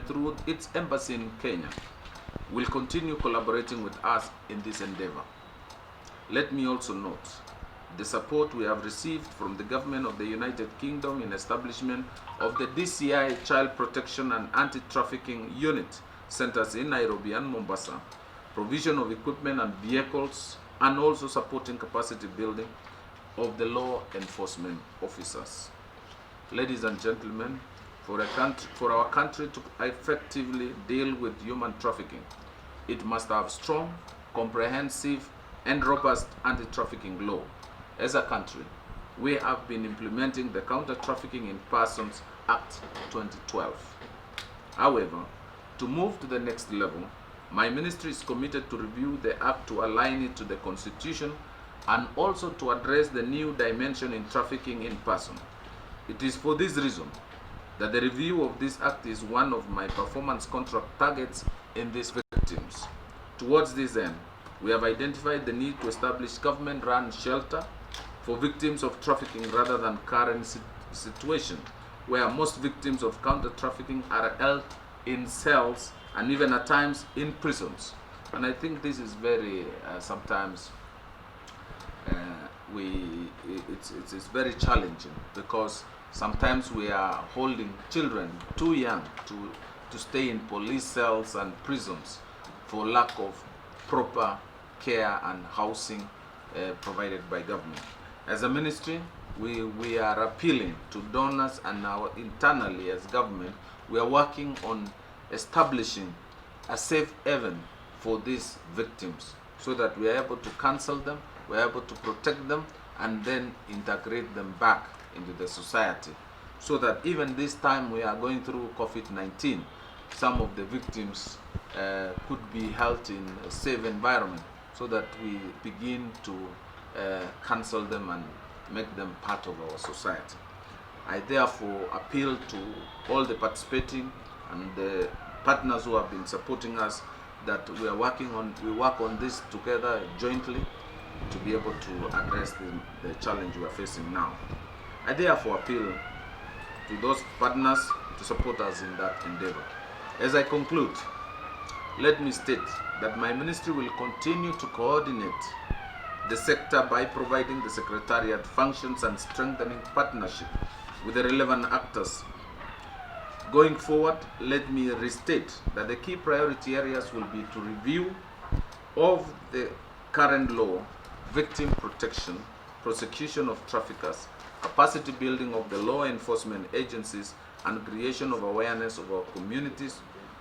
through its embassy in Kenya will continue collaborating with us in this endeavor. Let me also note the support we have received from the government of the United Kingdom in establishment of the DCI Child Protection and Anti-Trafficking Unit centers in Nairobi and Mombasa, provision of equipment and vehicles, and also supporting capacity building of the law enforcement officers. Ladies and gentlemen, for our country to effectively deal with human trafficking, it must have strong, comprehensive, and robust anti-trafficking law. As a country, we have been implementing the Counter-Trafficking in Persons Act 2012. However, to move to the next level, my ministry is committed to review the Act to align it to the Constitution and also to address the new dimension in trafficking in person. It is for this reason that the review of this Act is one of my performance contract targets in these victims. Towards this end, we have identified the need to establish government-run shelter for victims of trafficking rather than current situation where most victims of counter-trafficking are held in cells and even at times in prisons. And I think this is very sometimes it's very challenging, because sometimes we are holding children too young to stay in police cells and prisons for lack of proper care and housing provided by government. As a ministry, we are appealing to donors, and internally as government, we are working on establishing a safe haven for these victims so that we are able to counsel them, we are able to protect them, and then integrate them back into the society, so that even this time we are going through COVID-19, some of the victims could be held in a safe environment, so that we begin to counsel them and make them part of our society. I therefore appeal to all the participating and the partners who have been supporting us that we work on this together jointly to be able to address the challenge we are facing now. I therefore appeal to those partners to support us in that endeavor. As I conclude, let me state that my ministry will continue to coordinate the sector by providing the secretariat functions and strengthening partnership with the relevant actors. Going forward, let me restate that the key priority areas will be to review of the current law, victim protection, prosecution of traffickers, capacity building of the law enforcement agencies, and creation of awareness of our communities,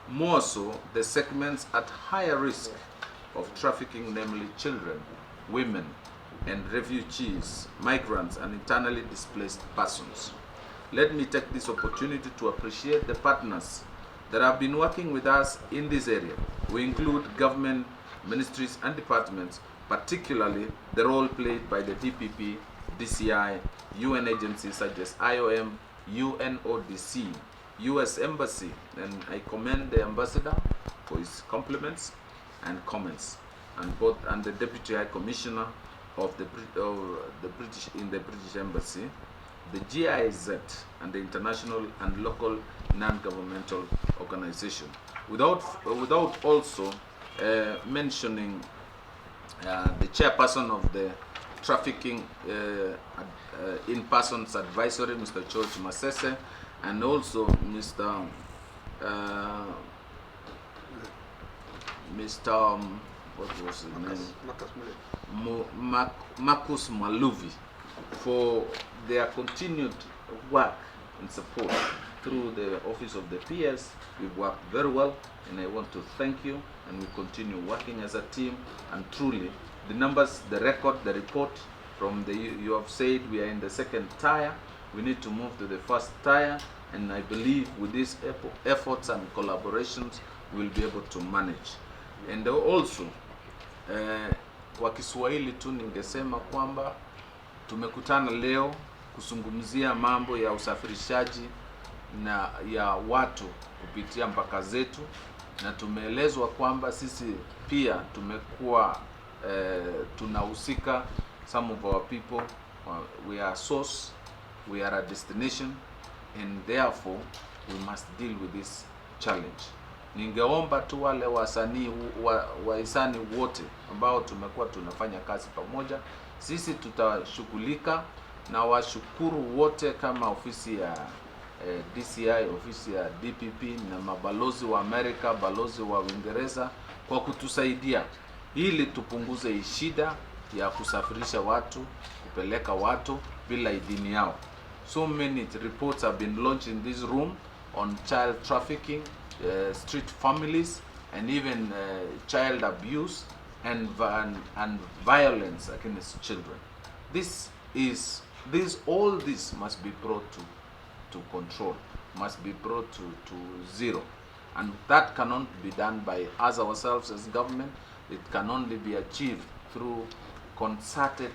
more so the segments at higher risk of trafficking, namely children, women, and refugees, migrants, and internally displaced persons. Let me take this opportunity to appreciate the partners that have been working with us in this area. We include government, ministries, and departments, particularly the role played by the DPP, DCI, UN agencies such as IOM, UNODC, US Embassy, and I commend the ambassador for his compliments and comments, and the Deputy High Commissioner of the British Embassy, the GIZ, and the international and local non-governmental organization. Without also mentioning the chairperson of the Trafficking in Persons Advisory, Mr. George Masese, and also Mr. What was his name? Marcus Maluvi, for their continued work and support through the Office of the PS. We've worked very well, and I want to thank you, and we continue working as a team. And truly, the numbers, the record, the report from you have said we are in the second tier. We need to move to the first tier, and I believe with these efforts and collaborations we'll be able to manage. And also kwa Kiswahili tu ningesema kwamba tumekutana leo kuzungumzia mambo ya usafirishaji na ya watu kupitia mpaka zetu, na tumeelezwa kwamba sisi pia tumekuwa tunahusika. Some of our people, we are a source, we are a destination, and therefore we must deal with this challenge. Ningeomba tu wale wasanii wahisani wote ambao tumekuwa tunafanya kazi pamoja, sisi tutashughulika na washukuru wote kama ofisi ya DCI, ofisi ya DPP na mabalozi wa Amerika, balozi wa Uingereza kwa kutusaidia ili tupunguze hii shida ya kusafirisha watu, kupeleka watu bila idhini yao. So many reports have been launched in this room on child trafficking, street families, and even child abuse and violence against children. All this must be brought to control, must be brought to zero, and that cannot be done by us ourselves as government. It can only be achieved through concerted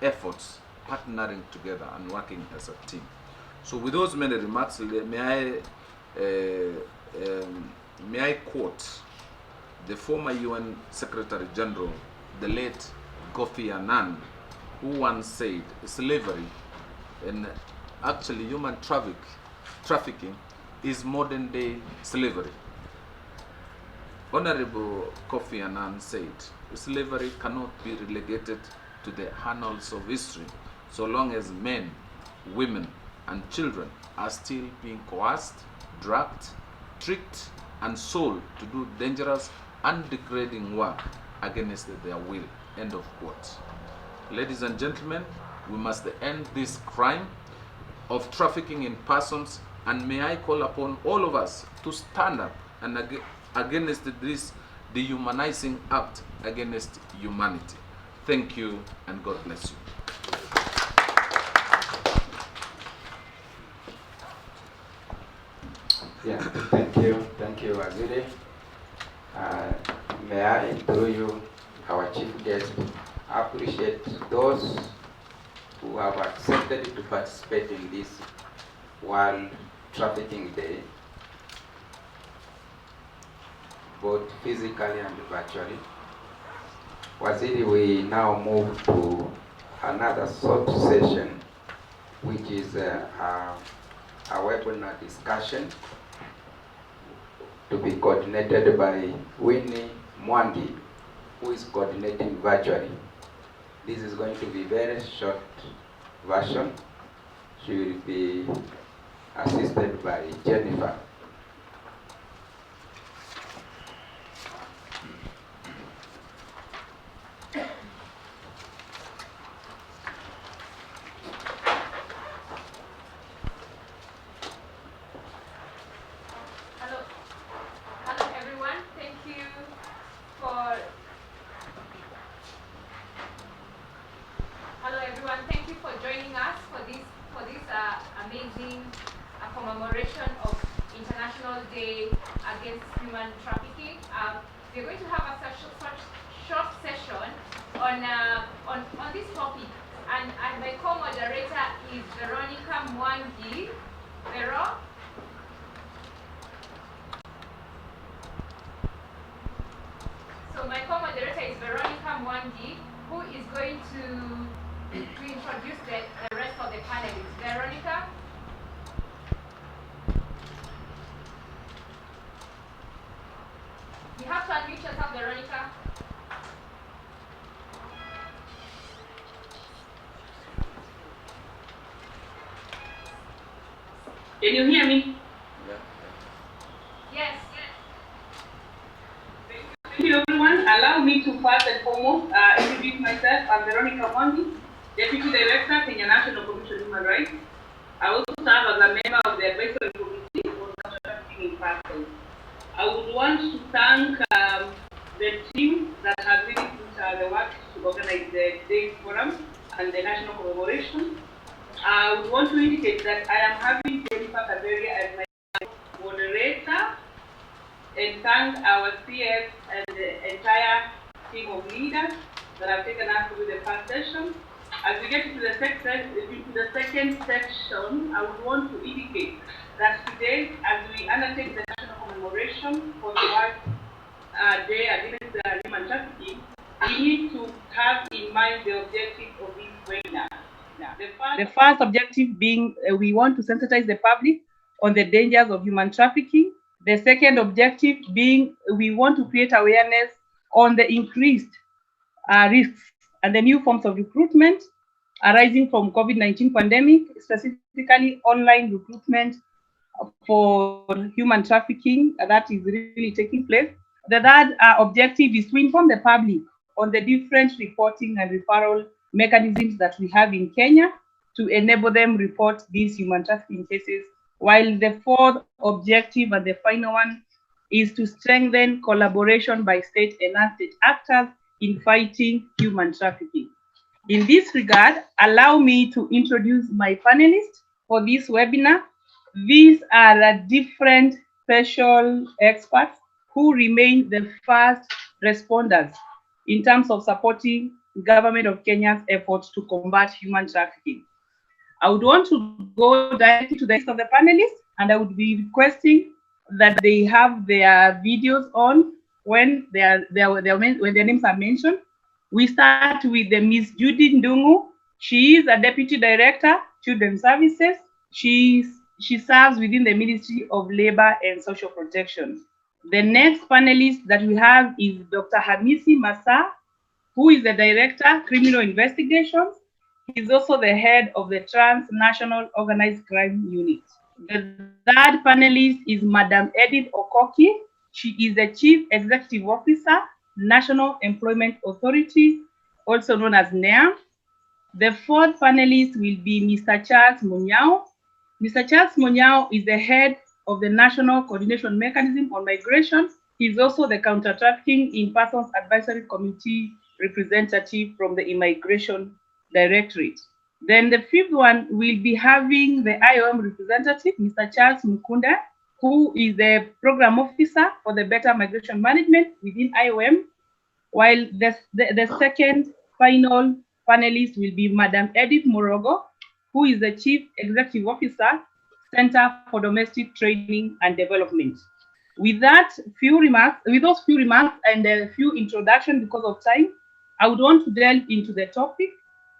efforts, partnering together and working as a team. So with those many remarks, may I quote the former UN Secretary General, the late Kofi Annan, who once said, slavery and actually human trafficking is modern day slavery. Honorable Kofi Annan said, slavery cannot be relegated to the annals of history so long as men, women, and children are still being coerced, drugged, tricked, and sold to do dangerous and degrading work against their will. End of quote. Ladies and gentlemen, we must end this crime of trafficking in persons, and may I call upon all of us to stand up and against this dehumanizing act against humanity. Thank you, and God bless you. Yeah, thank you, Waziri. May I, through you, our chief guest, appreciate those who have accepted to participate in this World Trafficking Day, both physically and virtually. Waziri, we now move to another short session, which is a webinar discussion to be coordinated by Winnie Mwangi, who is coordinating virtually. This is going to be a very short version. She will be assisted by Jennifer. Amazing commemoration of International Day Against Human Trafficking. We're going to have such short session on this topic, and my co-moderator is Veronica Mwangi. Vero? So my co-moderator is Veronica Mwangi, who is going to introduce the rest of the panelists. Veronica? You have to unmute yourself, Veronica. Can you hear me? Yes. Thank you, everyone. Allow me to first and foremost introduce myself. I'm Veronica Mwangi, Deputy Director, Kenya National Commission on Human Rights. I also serve as a member of the Advisory Committee on Trafficking in Persons. I would want to thank the team that has really put the work to organize the Day Forum and the National Commemoration. I would want to indicate that I am having Jennifer Kaberia as my moderator, and thank our CS and the entire team of leaders that have taken us through the first session. As we get into the second section, I would want to indicate that today, as we undertake the national commemoration for the World Day Against Human Trafficking, we need to have in mind the objective of this webinar. The first objective being we want to sensitize the public on the dangers of human trafficking The second objective being we want to create awareness on the increased risks and the new forms of recruitment arising from COVID-19 pandemic, specifically online recruitment for human trafficking that is really taking place. The third objective is to inform the public on the different reporting and referral mechanisms that we have in Kenya to enable them report these human trafficking cases. While the fourth objective and the final one is to strengthen collaboration by state and non-state actors in fighting human trafficking. In this regard, allow me to introduce my panelists for this webinar. These are different special experts who remain the first responders in terms of supporting government of Kenya's efforts to combat human trafficking. I would want to go directly to the list of the panelists, and I would be requesting that they have their videos on when when their names are mentioned. We start with the Miss Judy Ndungu. She is a Deputy Director, Children's Services. She serves within the Ministry of Labor and Social Protection. The next panelist that we have is Dr. Hamisi Massa, who is the Director, Criminal Investigations. He's also the head of the Transnational Organized Crime Unit. The third panelist is Madam Edith Okoki. She is the Chief Executive Officer, National Employment Authority, also known as NEA. The fourth panelist will be Mr. Charles Munyao. Mr. Charles Munyao is the head of the National Coordination Mechanism on Migration. He is also the Counter-Trafficking in Persons Advisory Committee representative from the Immigration Directorate. Then the fifth one will be having the IOM representative, Mr. Charles Mukunda, who is the Program Officer for the Better Migration Management within IOM, while the second final panelist will be Madam Edith Morogo, who is the Chief Executive Officer, Center for Domestic Training and Development. With those few remarks and a few introduction because of time, I would want to delve into the topic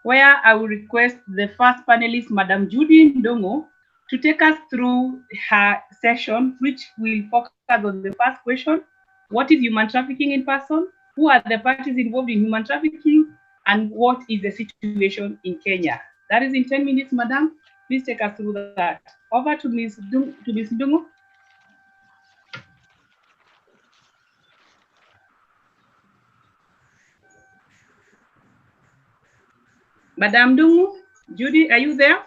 where I will request the first panelist, Madam Judy Ndongo, to take us through her session, which will focus on the first question: what is human trafficking in person? Who are the parties involved in human trafficking? And what is the situation in Kenya? That is in 10 minutes, Madam. Please take us through that. Over to Ms. Ndongo. Madam Ndungu, Judy, are you there?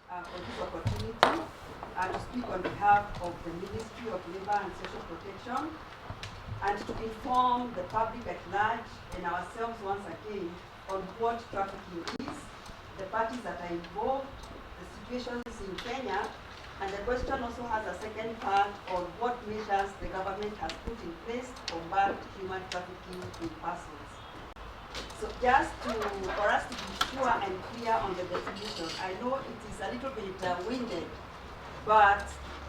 For this opportunity to speak on behalf of the Ministry of Labor and Social Protection and to inform the public at large and ourselves once again on what trafficking is, the parties that are involved, the situations in Kenya, and the question also has a second part on what measures the government has put in place to combat human trafficking in persons. So just for us to be sure and clear on the definition, I know it is a little bit winded, but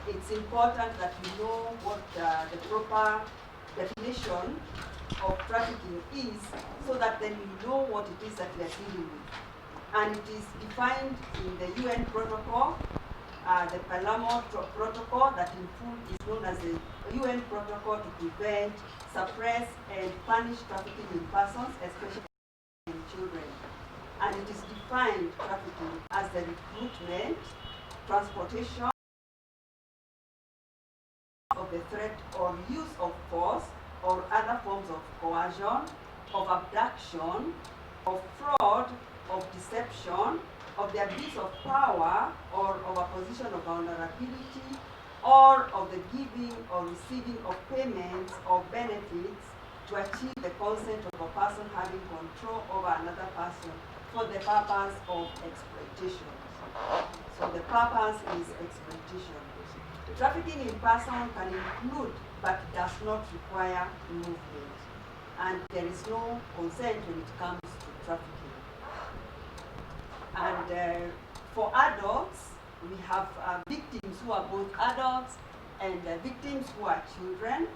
it's important that we know what the proper definition of trafficking is, so that then we know what it is that we are dealing with. And it is defined in the UN protocol, the Palermo protocol, that in full is known as the UN protocol to prevent, suppress, and punish trafficking in persons, especially in children. And it is defined trafficking as the recruitment, transportation of the threat or use of force or other forms of coercion, of abduction, of fraud, of deception, of the abuse of power or of a position of vulnerability, or of the giving or receiving of payments or benefits to achieve the consent of a person having control over another person for the purpose of exploitation. So the purpose is exploitation. Trafficking in person can include, but does not require, movement. And there is no consent when it comes to trafficking. And for adults, we have victims who are both adults and victims who are children.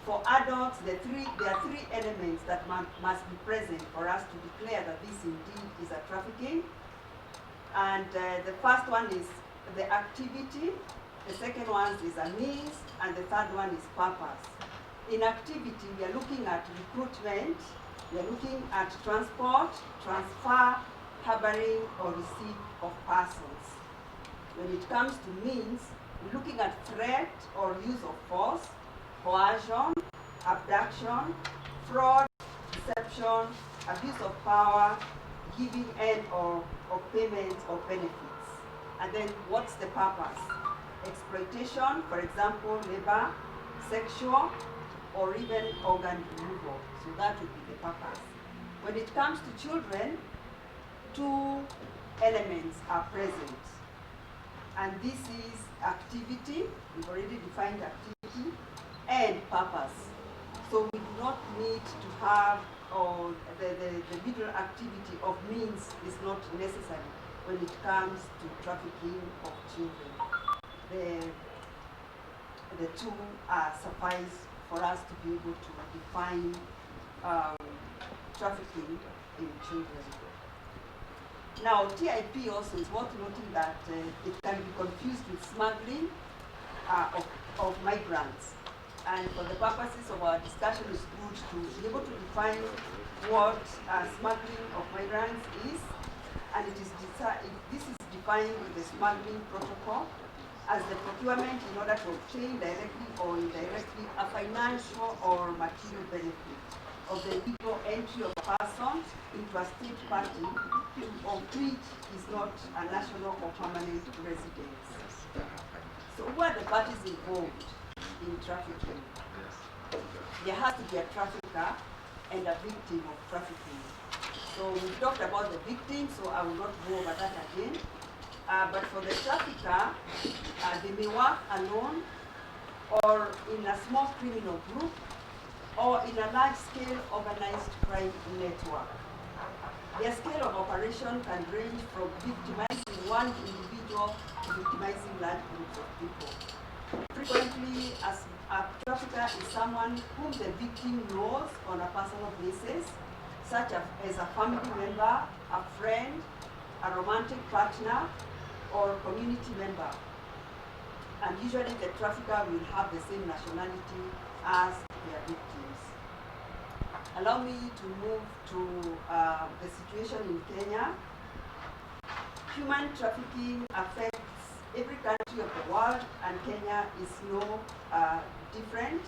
For adults, there are three elements that must be present for us to declare that this indeed is a trafficking. And the first one is the activity, the second one is a means, and the third one is purpose. In activity, we are looking at recruitment, we are looking at transport, transfer, harboring, or receipt of persons. When it comes to means, we're looking at threat or use of force, coercion, abduction, fraud, deception, abuse of power, giving aid or payment or benefits. And then what's the purpose? Exploitation, for example, labor, sexual, or even organ removal. So that would be the purpose. When it comes to children, two elements are present. And this is activity, we've already defined activity, and purpose. So we do not need to have, or the middle activity of means is not necessary when it comes to trafficking of children. The two suffice for us to be able to define trafficking in children. Now, TIP also is worth noting that it can be confused with smuggling of migrants. And for the purposes of our discussion, it's good to be able to define what smuggling of migrants is. And this is defined in the smuggling protocol as the procurement in order to obtain directly or indirectly a financial or material benefit of the legal entry of a person into a state party of which is not a national or permanent resident. So who are the parties involved in trafficking? There has to be a trafficker and a victim of trafficking. So we talked about the victim, so I will not go over that again. But for the trafficker, they may work alone or in a small criminal group or in a large-scale organized crime network. Their scale of operation can range from victimizing one individual to victimizing large groups of people. Frequently, a trafficker is someone whom the victim knows on a personal basis, such as a family member, a friend, a romantic partner, or community member. And usually the trafficker will have the same nationality as their victims. Allow me to move to the situation in Kenya. Human trafficking affects every country of the world, and Kenya is no different.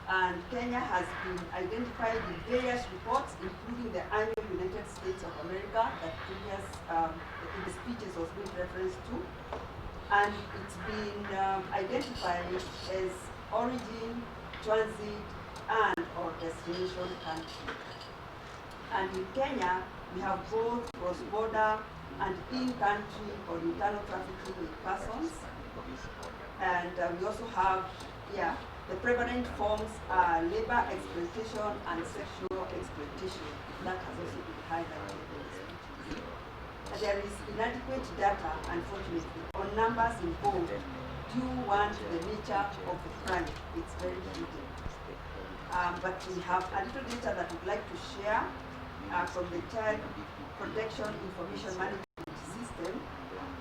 And Kenya has been identified in various reports, including the annual United States of America that previous in the speeches was made reference to. And it's been identified as origin, transit, and or destination country. And in Kenya, we have both cross-border and in-country or internal trafficking in persons. And we also have, the prevalent forms are labor exploitation and sexual exploitation. That has also been highlighted in the speeches. There is inadequate data, unfortunately, on numbers involved due one to the nature of the crime. It's very hidden. But we have a little data that we'd like to share from the Child Protection Information Management System.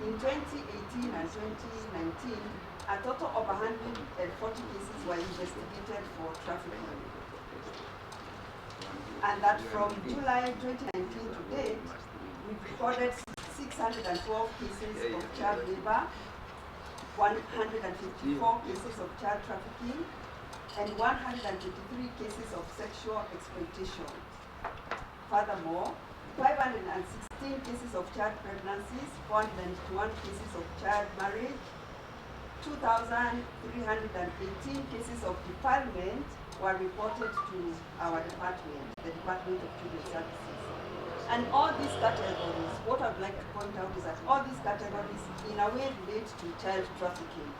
In 2018 and 2019, a total of 140 cases were investigated for trafficking. And that from July 2019 to date, we've recorded 612 cases of child labor, 154 cases of child trafficking, and 123 cases of sexual exploitation. Furthermore, 516 cases of child pregnancies, 421 cases of child marriage, 2,318 cases of defilement were reported to our department, the Department of Children's Services. And all these categories, what I'd like to point out is that all these categories in a way relate to child trafficking.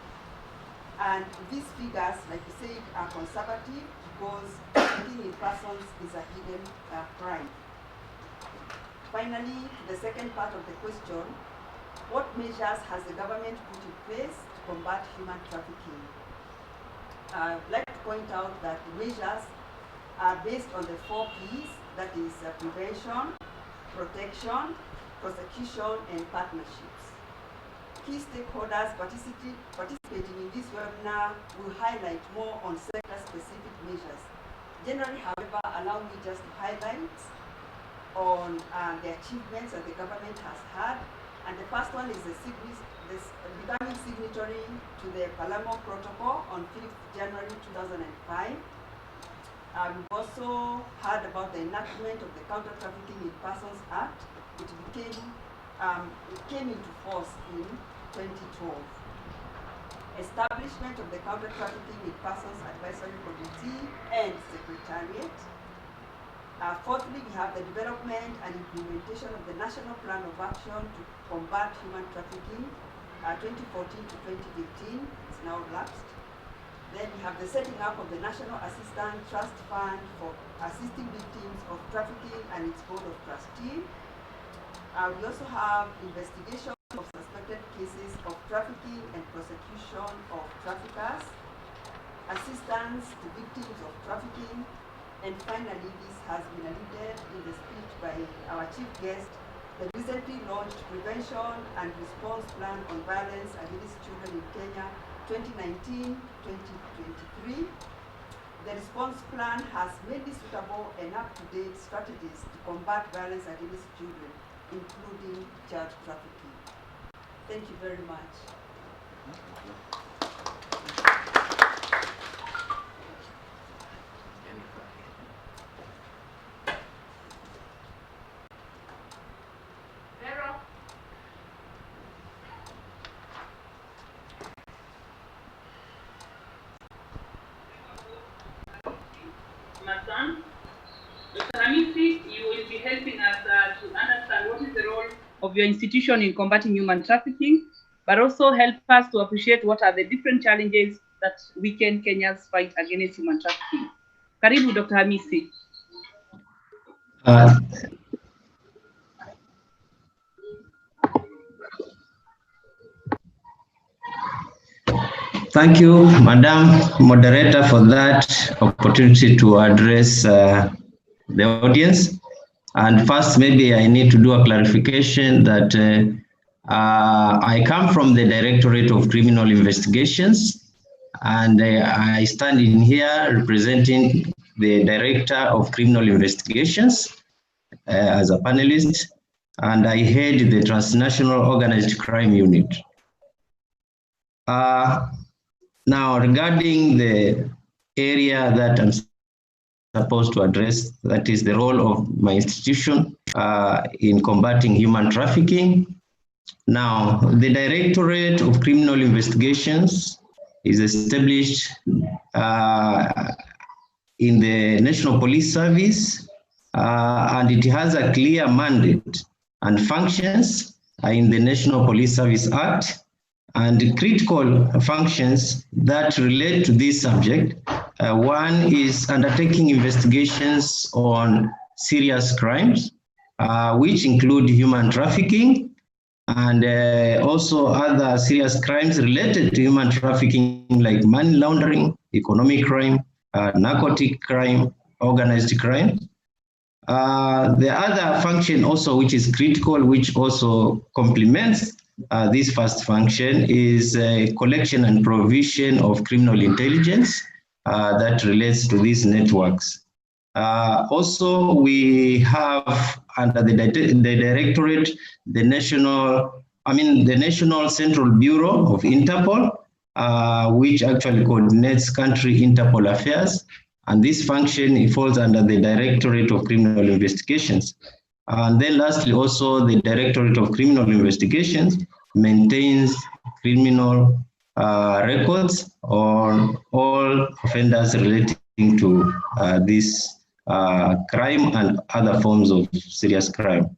And these figures, like you said, are conservative because trafficking in persons is a hidden crime. Finally, the second part of the question, what measures has the government put in place to combat human trafficking? I'd like to to point out that the measures are based on the 4 Ps, that is prevention, protection, prosecution, and partnerships. Key stakeholders participating in this webinar will highlight more on sector-specific measures. Generally, however, allow me just to highlight on the achievements that the government has had. And the first one is becoming signatory to the Palermo Protocol on 5th January 2005. We've also heard about the enactment of the Counter-Trafficking in Persons Act, which came into force in 2012. Establishment of the Counter-Trafficking in Persons Advisory Committee and Secretariat. Fourthly, we have the development and implementation of the National Plan of Action to Combat Human Trafficking, 2014 to 2015. It's now lapsed. Then we have the setting up of the National Assistance Trust Fund for assisting victims of trafficking and its board of trustees. We also have investigation of suspected cases of trafficking and prosecution of traffickers, assistance to victims of trafficking, and finally, this has been alluded in the speech by our chief guest, the recently launched Prevention and Response Plan on Violence Against Children in Kenya 2019-2023. The response plan has many suitable and up-to-date strategies to combat violence against children, including child trafficking. Thank you very much. Dr. Hamisi, you will be helping us to understand what is the role of your institution in combating human trafficking, but also help us to appreciate what are the different challenges that weaken Kenya's fight against human trafficking. Karibu, Dr. Hamisi. Thank you, Madam Moderator, for that opportunity to address the audience. And first, maybe I need to do a clarification that I come from the Directorate of Criminal Investigations, and I stand in here representing the Director of Criminal Investigations as a panelist, and I head the Transnational Organized Crime Unit. Now, regarding the area that I'm supposed to address, that is the role of my institution in combating human trafficking. Now, the Directorate of Criminal Investigations is established in the National Police Service, and it has a clear mandate and functions in the National Police Service Act, and critical functions that relate to this subject. One is undertaking investigations on serious crimes, which include human trafficking, and also other serious crimes related to human trafficking, like money laundering, economic crime, narcotic crime, organized crime. The other function also, which is critical, which also complements this first function, is collection and provision of criminal intelligence that relates to these networks. Also, we have under the Directorate the National Central Bureau of Interpol, which actually coordinates country Interpol affairs. And this function falls under the Directorate of Criminal Investigations. And then lastly, also the Directorate of Criminal Investigations maintains criminal records on all offenders relating to this crime and other forms of serious crime.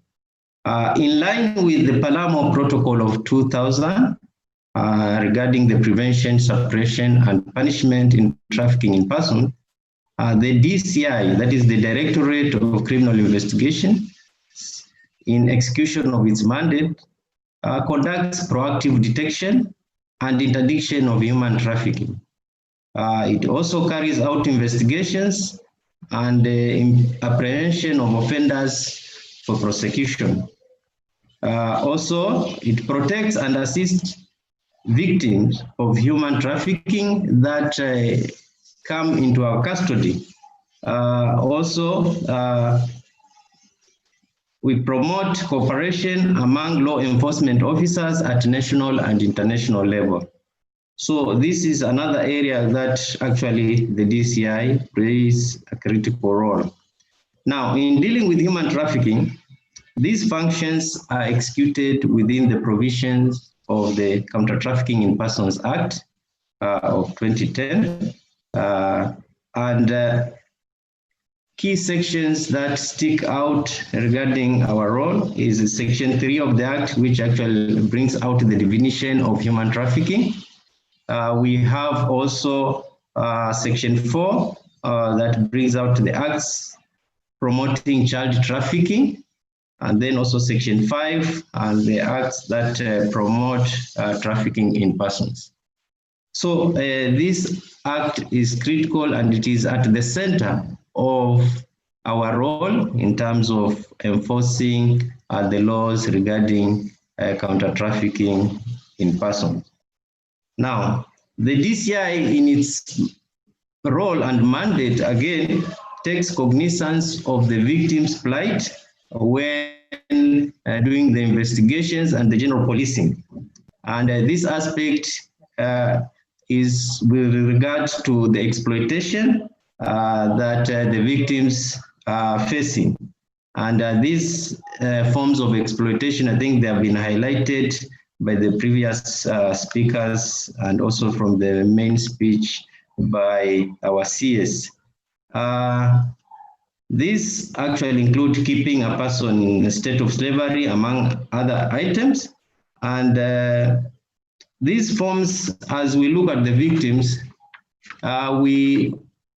In line with the Palermo Protocol of 2000 regarding the prevention, suppression, and punishment in trafficking in persons, the DCI, that is the Directorate of Criminal Investigation, in execution of its mandate, conducts proactive detection and interdiction of human trafficking. It also carries out investigations and apprehension of offenders for prosecution. Also, it protects and assists victims of human trafficking that come into our custody. We promote cooperation among law enforcement officers at national and international level. So this is another area that actually the DCI plays a critical role. Now, in dealing with human trafficking, these functions are executed within the provisions of the Counter-Trafficking in Persons Act of 2010, and key sections that stick out regarding our role is Section 3 of the Act, which actually brings out the definition of human trafficking. We have also Section 4 that brings out the acts promoting child trafficking, and then also Section 5 and the acts that promote trafficking in persons. So this act is critical, and it is at the center of our role in terms of enforcing the laws regarding counter-trafficking in persons. Now, the DCI in its role and mandate, again, takes cognizance of the victim's plight when doing the investigations and the general policing. And this aspect is with regard to the exploitation that the victims are facing. And these forms of exploitation, I think they have been highlighted by the previous speakers and also from the main speech by our CS. These actually include keeping a person in a state of slavery, among other items. And these forms, as we look at the victims, we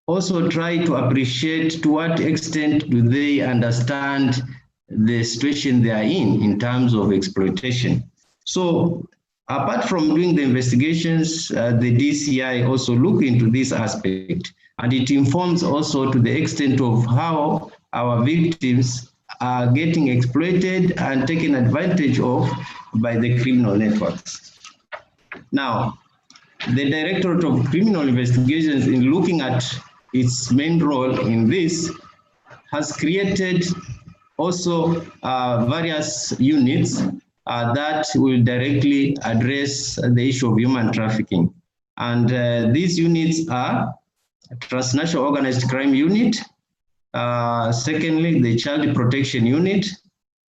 also try to appreciate to what extent do they understand the situation they are in terms of exploitation. So apart from doing the investigations, the DCI also look into this aspect, and it informs also to the extent of how our victims are getting exploited and taken advantage of by the criminal networks. Now, the Directorate of Criminal Investigations, in looking at its main role in this, has created also various units that will directly address the issue of human trafficking. And these units are Transnational Organized Crime Unit, secondly, the Child Protection Unit,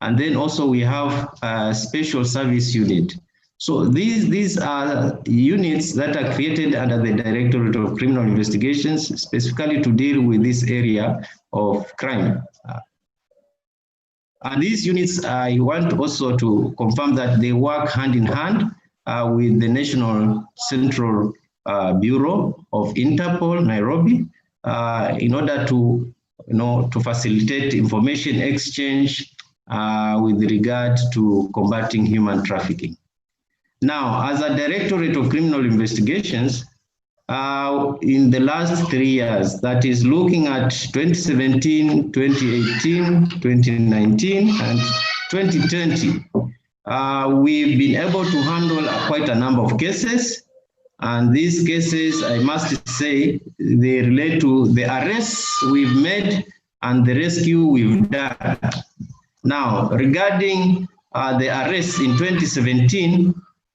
and then also we have a Special Service Unit. So these are units that are created under the Directorate of Criminal Investigations, specifically to deal with this area of crime. And these units, I want also to confirm that they work hand in hand with the National Central Bureau of Interpol, Nairobi, in order to, to facilitate information exchange with regard to combating human trafficking. Now, as a Directorate of Criminal Investigations, in the last 3 years, that is looking at 2017, 2018, 2019, and 2020, we've been able to handle quite a number of cases. And these cases, I must say, they relate to the arrests we've made and the rescue we've done. Now, regarding the arrests in 2017,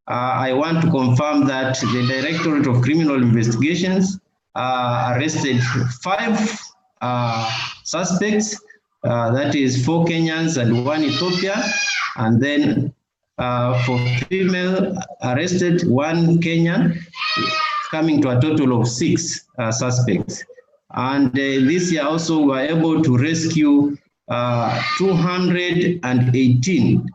I want to confirm that the Directorate of Criminal Investigations arrested 5 suspects, that is 4 Kenyans and 1 Ethiopian, and then for female arrested 1 Kenyan, coming to a total of 6 suspects. And this year also we were able to rescue 218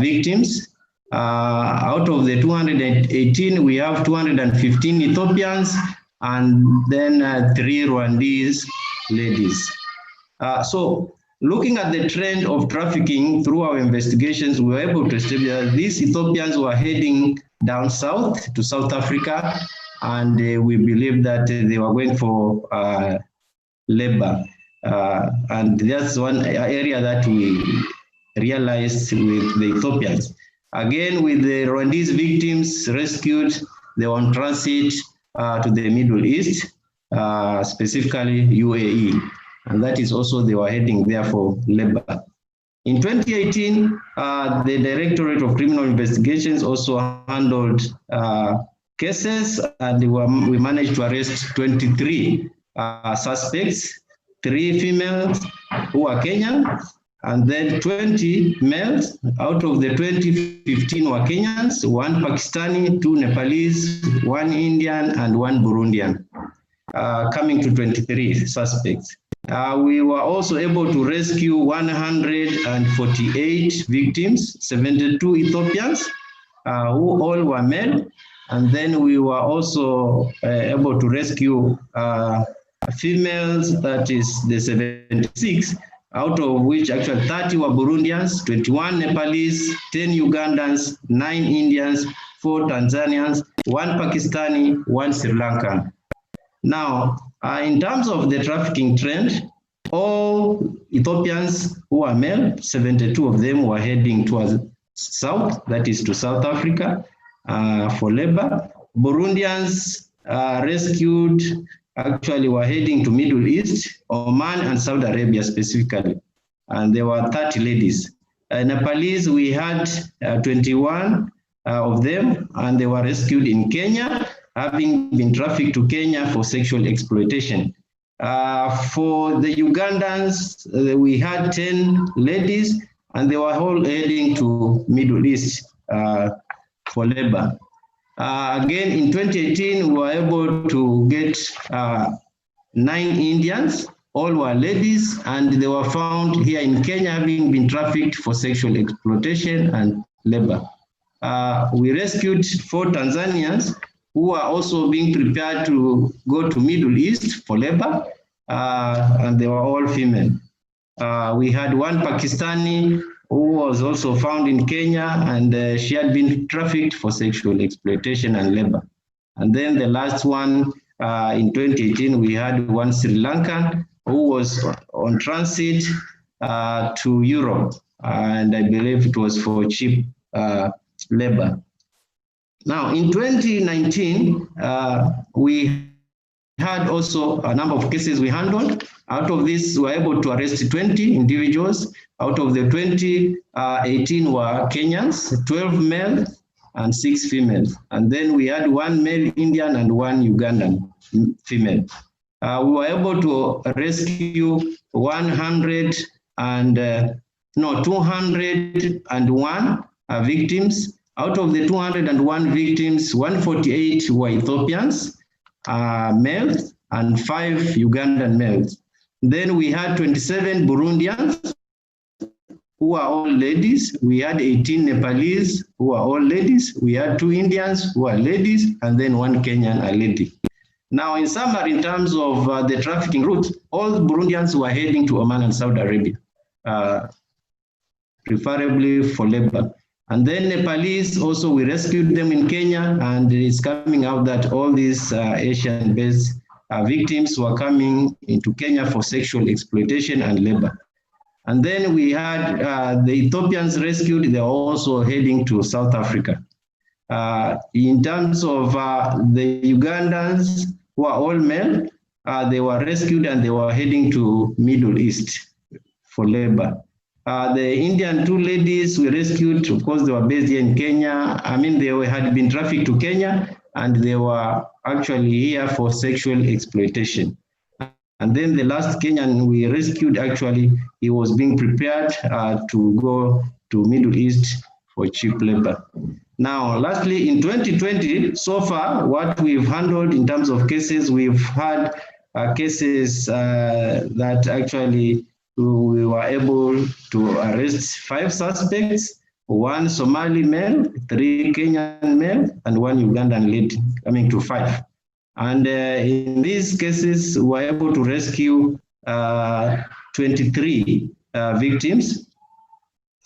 victims. Out of the 218, we have 215 Ethiopians and then 3 Rwandese ladies. So looking at the trend of trafficking through our investigations, we were able to establish that these Ethiopians were heading down south to South Africa, and we believe that they were going for labor. And that's one area that we realized with the Ethiopians. Again, with the Rwandese victims rescued, they were on transit to the Middle East, specifically UAE. And that is also, they were heading there for labor. In 2018, the Directorate of Criminal Investigations also handled cases, and we managed to arrest 23 suspects, 3 females who are Kenyan, and then 20 males. Out of the 20, 15 were Kenyans, 1 Pakistani, 2 Nepalese, 1 Indian, and 1 Burundian, coming to 23 suspects. We were also able to rescue 148 victims, 72 Ethiopians, who all were male. And then we were also able to rescue females, that is the 76, out of which actually 30 were Burundians, 21 Nepalese, 10 Ugandans, 9 Indians, 4 Tanzanians, 1 Pakistani, 1 Sri Lankan. Now, in terms of the trafficking trend, all Ethiopians who are male, 72 of them were heading towards south, that is to South Africa, for labor. Burundians rescued actually were heading to Middle East, Oman and Saudi Arabia specifically, and there were 30 ladies. Nepalese, we had 21 of them, and they were rescued in Kenya, having been trafficked to Kenya for sexual exploitation. For the Ugandans, we had 10 ladies, and they were all heading to Middle East for labor. Again, in 2018, we were able to get 9 Indians, all were ladies, and they were found here in Kenya having been trafficked for sexual exploitation and labor. We rescued 4 Tanzanians who are also being prepared to go to Middle East for labor, and they were all female. We had 1 Pakistani who was also found in Kenya, and she had been trafficked for sexual exploitation and labor. And then the last one, in 2018, we had 1 Sri Lankan who was on transit to Europe, and I believe it was for cheap labor. Now, in 2019, we had also a number of cases we handled. Out of this, we were able to arrest 20 individuals. Out of the 20, 18 were Kenyans, 12 males, and 6 females. And then we had 1 male Indian and 1 Ugandan female. We were able to rescue 201 victims. Out of the 201 victims, 148 were Ethiopians, males, and 5 Ugandan males. Then we had 27 Burundians, who are all ladies. We had 18 Nepalese, who are all ladies. We had 2 Indians, who are ladies, and then 1 Kenyan, a lady. Now, in summary, in terms of the trafficking route, all Burundians were heading to Oman and Saudi Arabia, preferably for labor. And then Nepalese, also we rescued them in Kenya, and it's coming out that all these Asian-based victims were coming into Kenya for sexual exploitation and labor. And then we had the Ethiopians rescued, they were also heading to South Africa. In terms of the Ugandans, who are all male, they were rescued and they were heading to Middle East for labor. The Indian 2 ladies we rescued, of course, they were based here in Kenya. I mean, they had been trafficked to Kenya, and they were actually here for sexual exploitation. And then the last Kenyan we rescued, actually, he was being prepared to go to Middle East for cheap labor. Now, lastly, in 2020, so far, what we've handled in terms of cases, we've had cases that actually we were able to arrest 5 suspects, 1 Somali male, 3 Kenyan male, and 1 Ugandan lady, coming to 5. And in these cases, we were able to rescue 23 victims.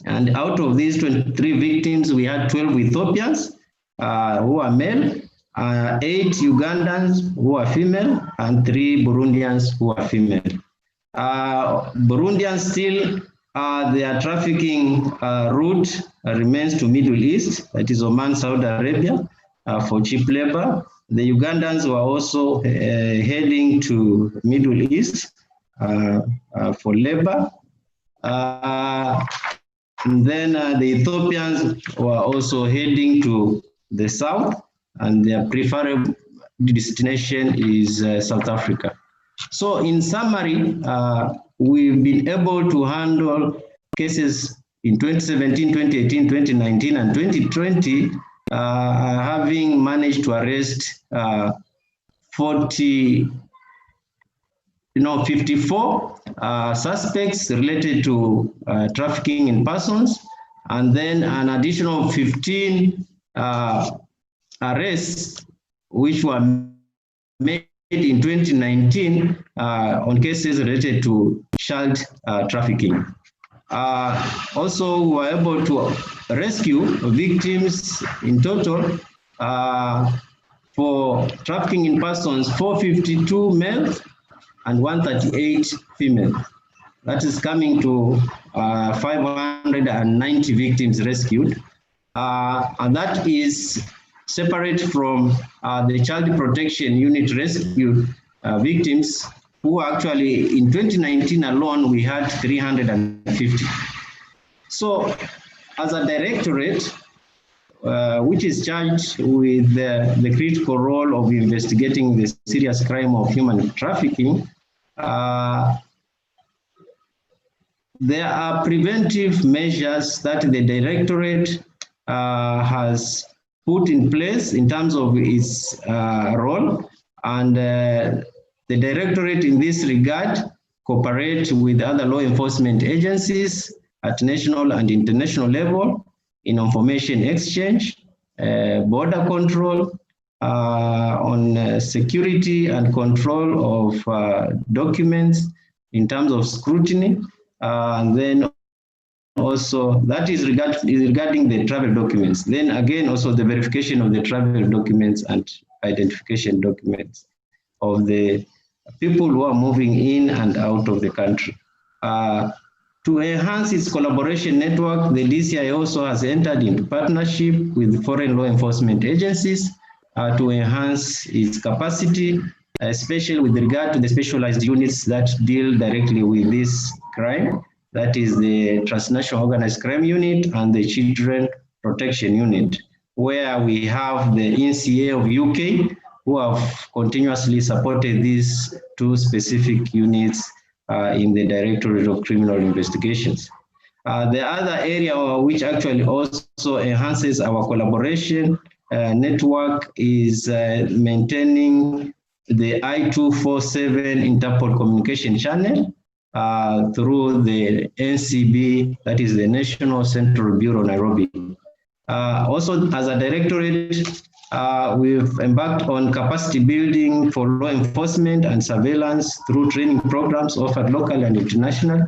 And out of these 23 victims, we had 12 Ethiopians who are male, 8 Ugandans who are female, and 3 Burundians who are female. Burundians still, their trafficking route remains to Middle East, that is Oman, Saudi Arabia, for cheap labor. The Ugandans were also heading to Middle East for labor. And then the Ethiopians were also heading to the south, and their preferred destination is South Africa. So in summary, we've been able to handle cases in 2017, 2018, 2019, and 2020, having managed to arrest 54 suspects related to trafficking in persons, and then an additional 15 arrests which were made in 2019 on cases related to child trafficking. Also, we were able to rescue victims in total for trafficking in persons, 452 males and 138 female. That is coming to 590 victims rescued. And that is separate from the Child Protection Unit rescued victims, who actually in 2019 alone, we had 350. So as a directorate, which is charged with the critical role of investigating the serious crime of human trafficking, there are preventive measures that the directorate has put in place in terms of its role, and the directorate in this regard cooperate with other law enforcement agencies at national and international level in information exchange, border control, on security and control of documents in terms of scrutiny, and then also that is regarding the travel documents. Then again, also the verification of the travel documents and identification documents of the people who are moving in and out of the country. To enhance its collaboration network, the DCI also has entered into partnership with foreign law enforcement agencies to enhance its capacity, especially with regard to the specialized units that deal directly with this crime. That is the Transnational Organized Crime Unit and the Children Protection Unit, where we have the NCA of UK, who have continuously supported these two specific units in the Directorate of Criminal Investigations. The other area which actually also enhances our collaboration network is maintaining the I-247 Interpol communication channel through the NCB, that is the National Central Bureau, Nairobi. Also, as a directorate, we've embarked on capacity building for law enforcement and surveillance through training programs offered locally and international.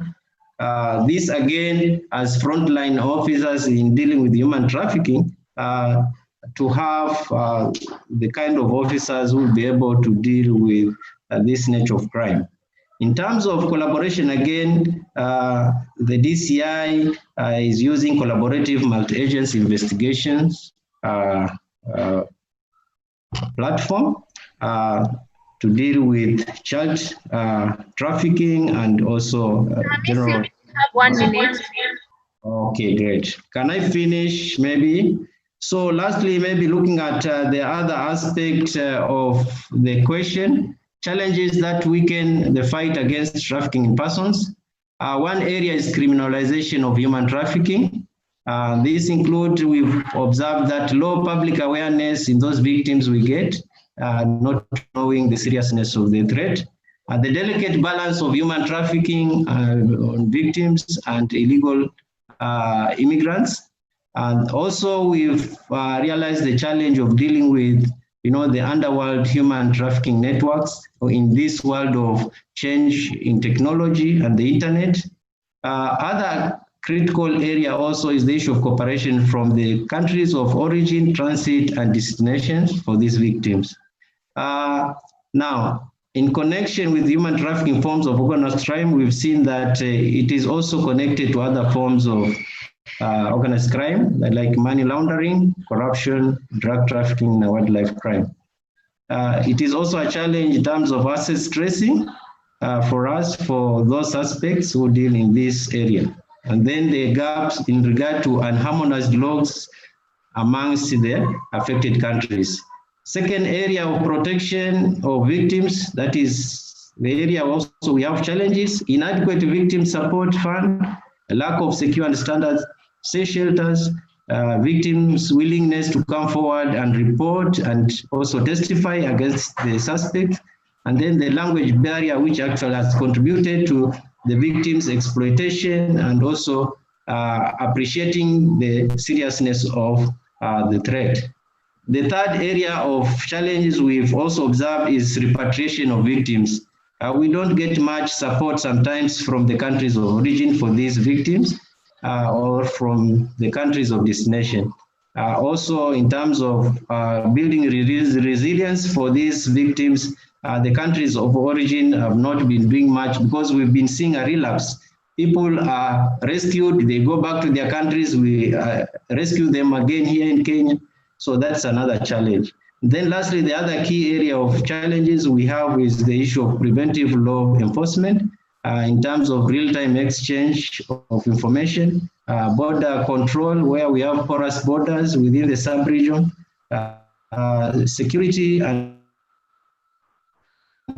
This again, as frontline officers in dealing with human trafficking, to have the kind of officers who will be able to deal with this nature of crime. In terms of collaboration, again, the DCI is using collaborative multi-agency investigations platform to deal with child trafficking and also general. You have 1 minute. Okay, great. Can I finish maybe? So lastly, maybe looking at the other aspect of the question, challenges that weaken the fight against trafficking in persons. One area is criminalization of human trafficking. These include, we've observed that low public awareness in those victims we get, not knowing the seriousness of the threat. The delicate balance of human trafficking on victims and illegal immigrants. And also we've realized the challenge of dealing with the underworld human trafficking networks in this world of change in technology and the internet. Other critical area also is the issue of cooperation from the countries of origin, transit, and destinations for these victims. Now, in connection with human trafficking forms of organized crime, we've seen that it is also connected to other forms of organized crime, like money laundering, corruption, drug trafficking, and wildlife crime. It is also a challenge in terms of assets tracing for us, for those suspects who deal in this area. And then the gaps in regard to unharmonized laws amongst the affected countries. Second area of protection of victims, that is the area also we have challenges, inadequate victim support fund, a lack of secure and standard safe shelters, victims' willingness to come forward and report and also testify against the suspect, and then the language barrier, which actually has contributed to the victims' exploitation and also appreciating the seriousness of the threat. The third area of challenges we've also observed is repatriation of victims. We don't get much support sometimes from the countries of origin for these victims or from the countries of destination. Also, in terms of building resilience for these victims, the countries of origin have not been doing much because we've been seeing a relapse. People are rescued, they go back to their countries, we rescue them again here in Kenya. So that's another challenge. Then lastly, the other key area of challenges we have is the issue of preventive law enforcement in terms of real-time exchange of information, border control where we have porous borders within the sub-region, security and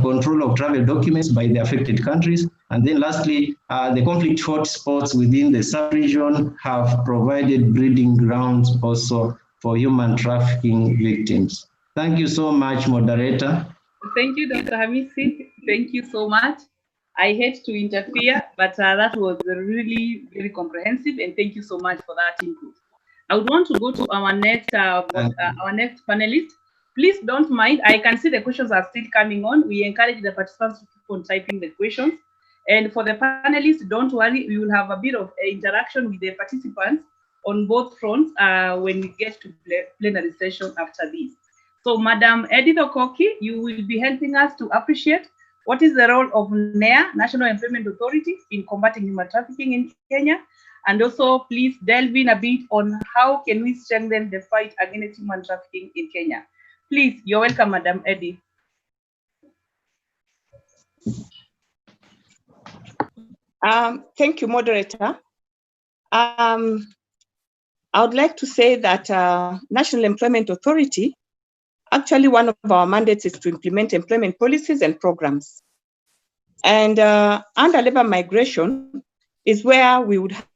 control of travel documents by the affected countries. And then lastly, the conflict hotspots within the sub-region have provided breeding grounds also for human trafficking victims. Thank you so much, moderator. Thank you, Dr. Hamisi. Thank you so much. I hate to interfere, but that was really very comprehensive, and thank you so much for that input. I would want to go to our next panelist. Please don't mind. I can see the questions are still coming on. We encourage the participants to keep on typing the questions. And for the panelists, don't worry, we will have a bit of interaction with the participants on both fronts when we get to plenary session after this. So, Madam Edith Okoki, you will be helping us to appreciate what is the role of NEA, National Employment Authority, in combating human trafficking in Kenya, and also please delve in a bit on how can we strengthen the fight against human trafficking in Kenya. Please, you're welcome, Madam Edith. Thank you, moderator. I would like to say that National Employment Authority, actually one of our mandates is to implement employment policies and programs. And under labor migration is where we would have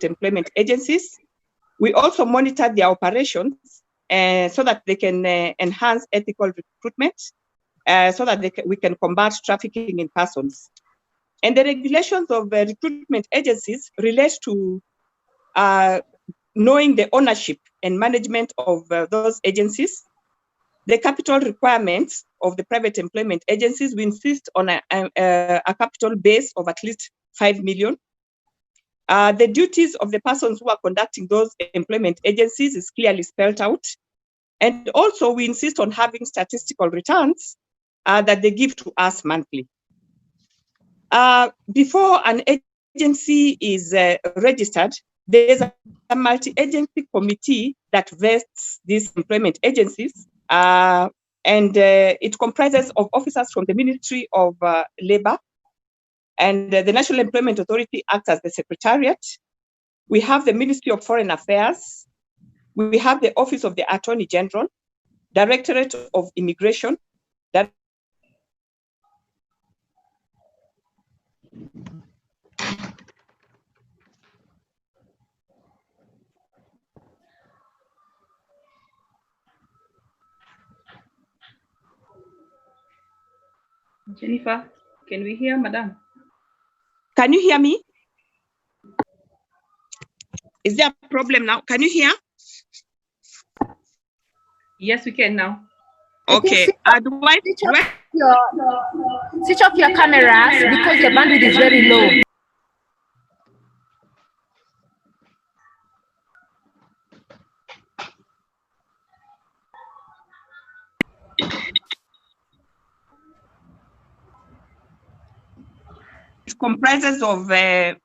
employment agencies. We also monitor their operations so that they can enhance ethical recruitment, so that we can combat trafficking in persons. And the regulations of recruitment agencies relate to knowing the ownership and management of those agencies, the capital requirements of the private employment agencies. We insist on a capital base of at least 5 million. The duties of the persons who are conducting those employment agencies is clearly spelled out. And also we insist on having statistical returns that they give to us monthly. Before an agency is registered, there is a multi-agency committee that vests these employment agencies, and it comprises of officers from the Ministry of Labor, and the National Employment Authority acts as the secretariat. We have the Ministry of Foreign Affairs. We have the Office of the Attorney General, Directorate of Immigration. Jennifer, can we hear Madam? Can you hear me? Is there a problem now? Can you hear? Yes, we can now. Okay. Switch off your cameras because your bandwidth is very low. It comprises of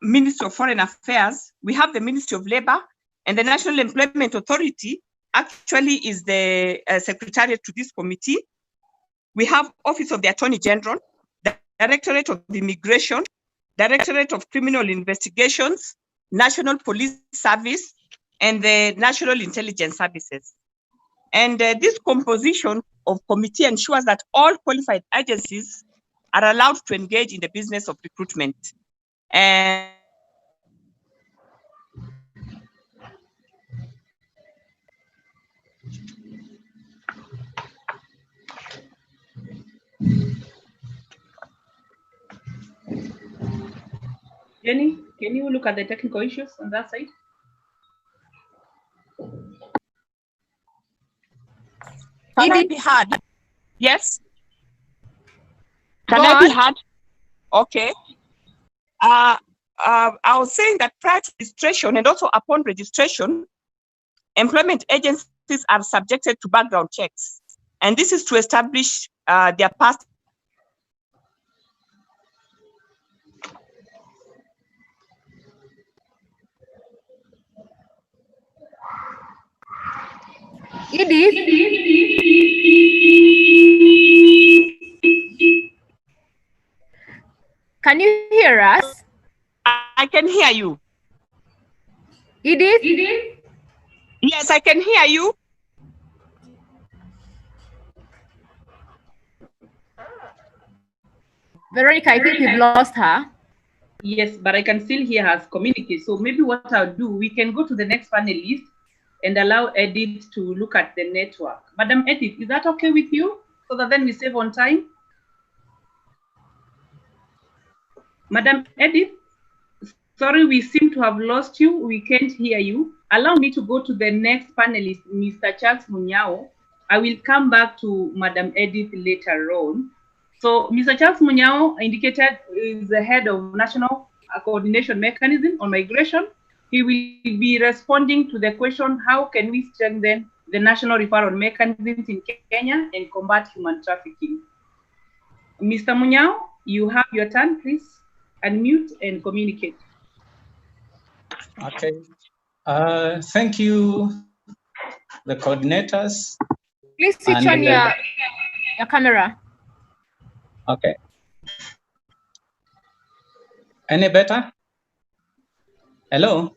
Ministry of Foreign Affairs. We have the Ministry of Labor, and the National Employment Authority actually is the secretariat to this committee. We have Office of the Attorney General, the Directorate of Immigration, Directorate of Criminal Investigations, National Police Service, and the National Intelligence Services. And this composition of committee ensures that all qualified agencies are allowed to engage in the business of recruitment. And Jenny, can you look at the technical issues on that side? can I be heard? Yes. Can I be heard? Okay. I was saying that prior to registration and also upon registration, employment agencies are subjected to background checks. And this is to establish their past. Edith? Can you hear us? I can hear you. Edith? Yes, I can hear you. Veronica, I think we've lost her. Yes, but I can still hear her as communicate. So maybe what I'll do, we can go to the next panelist and allow Edith to look at the network. Madam Edith, is that okay with you? So that then we save on time? Madam Edith, sorry, we seem to have lost you. We can't hear you. Allow me to go to the next panelist, Mr. Charles Munyao. I will come back to Madam Edith later on. So Mr. Charles Munyao indicated is the head of National Coordination Mechanism on Migration. He will be responding to the question, how can we strengthen the national referral mechanisms in Kenya and combat human trafficking? Mr. Munyao, you have your turn, please unmute and communicate. Okay. Thank you, the coordinators. Please switch on your camera. Okay. Any better? Hello?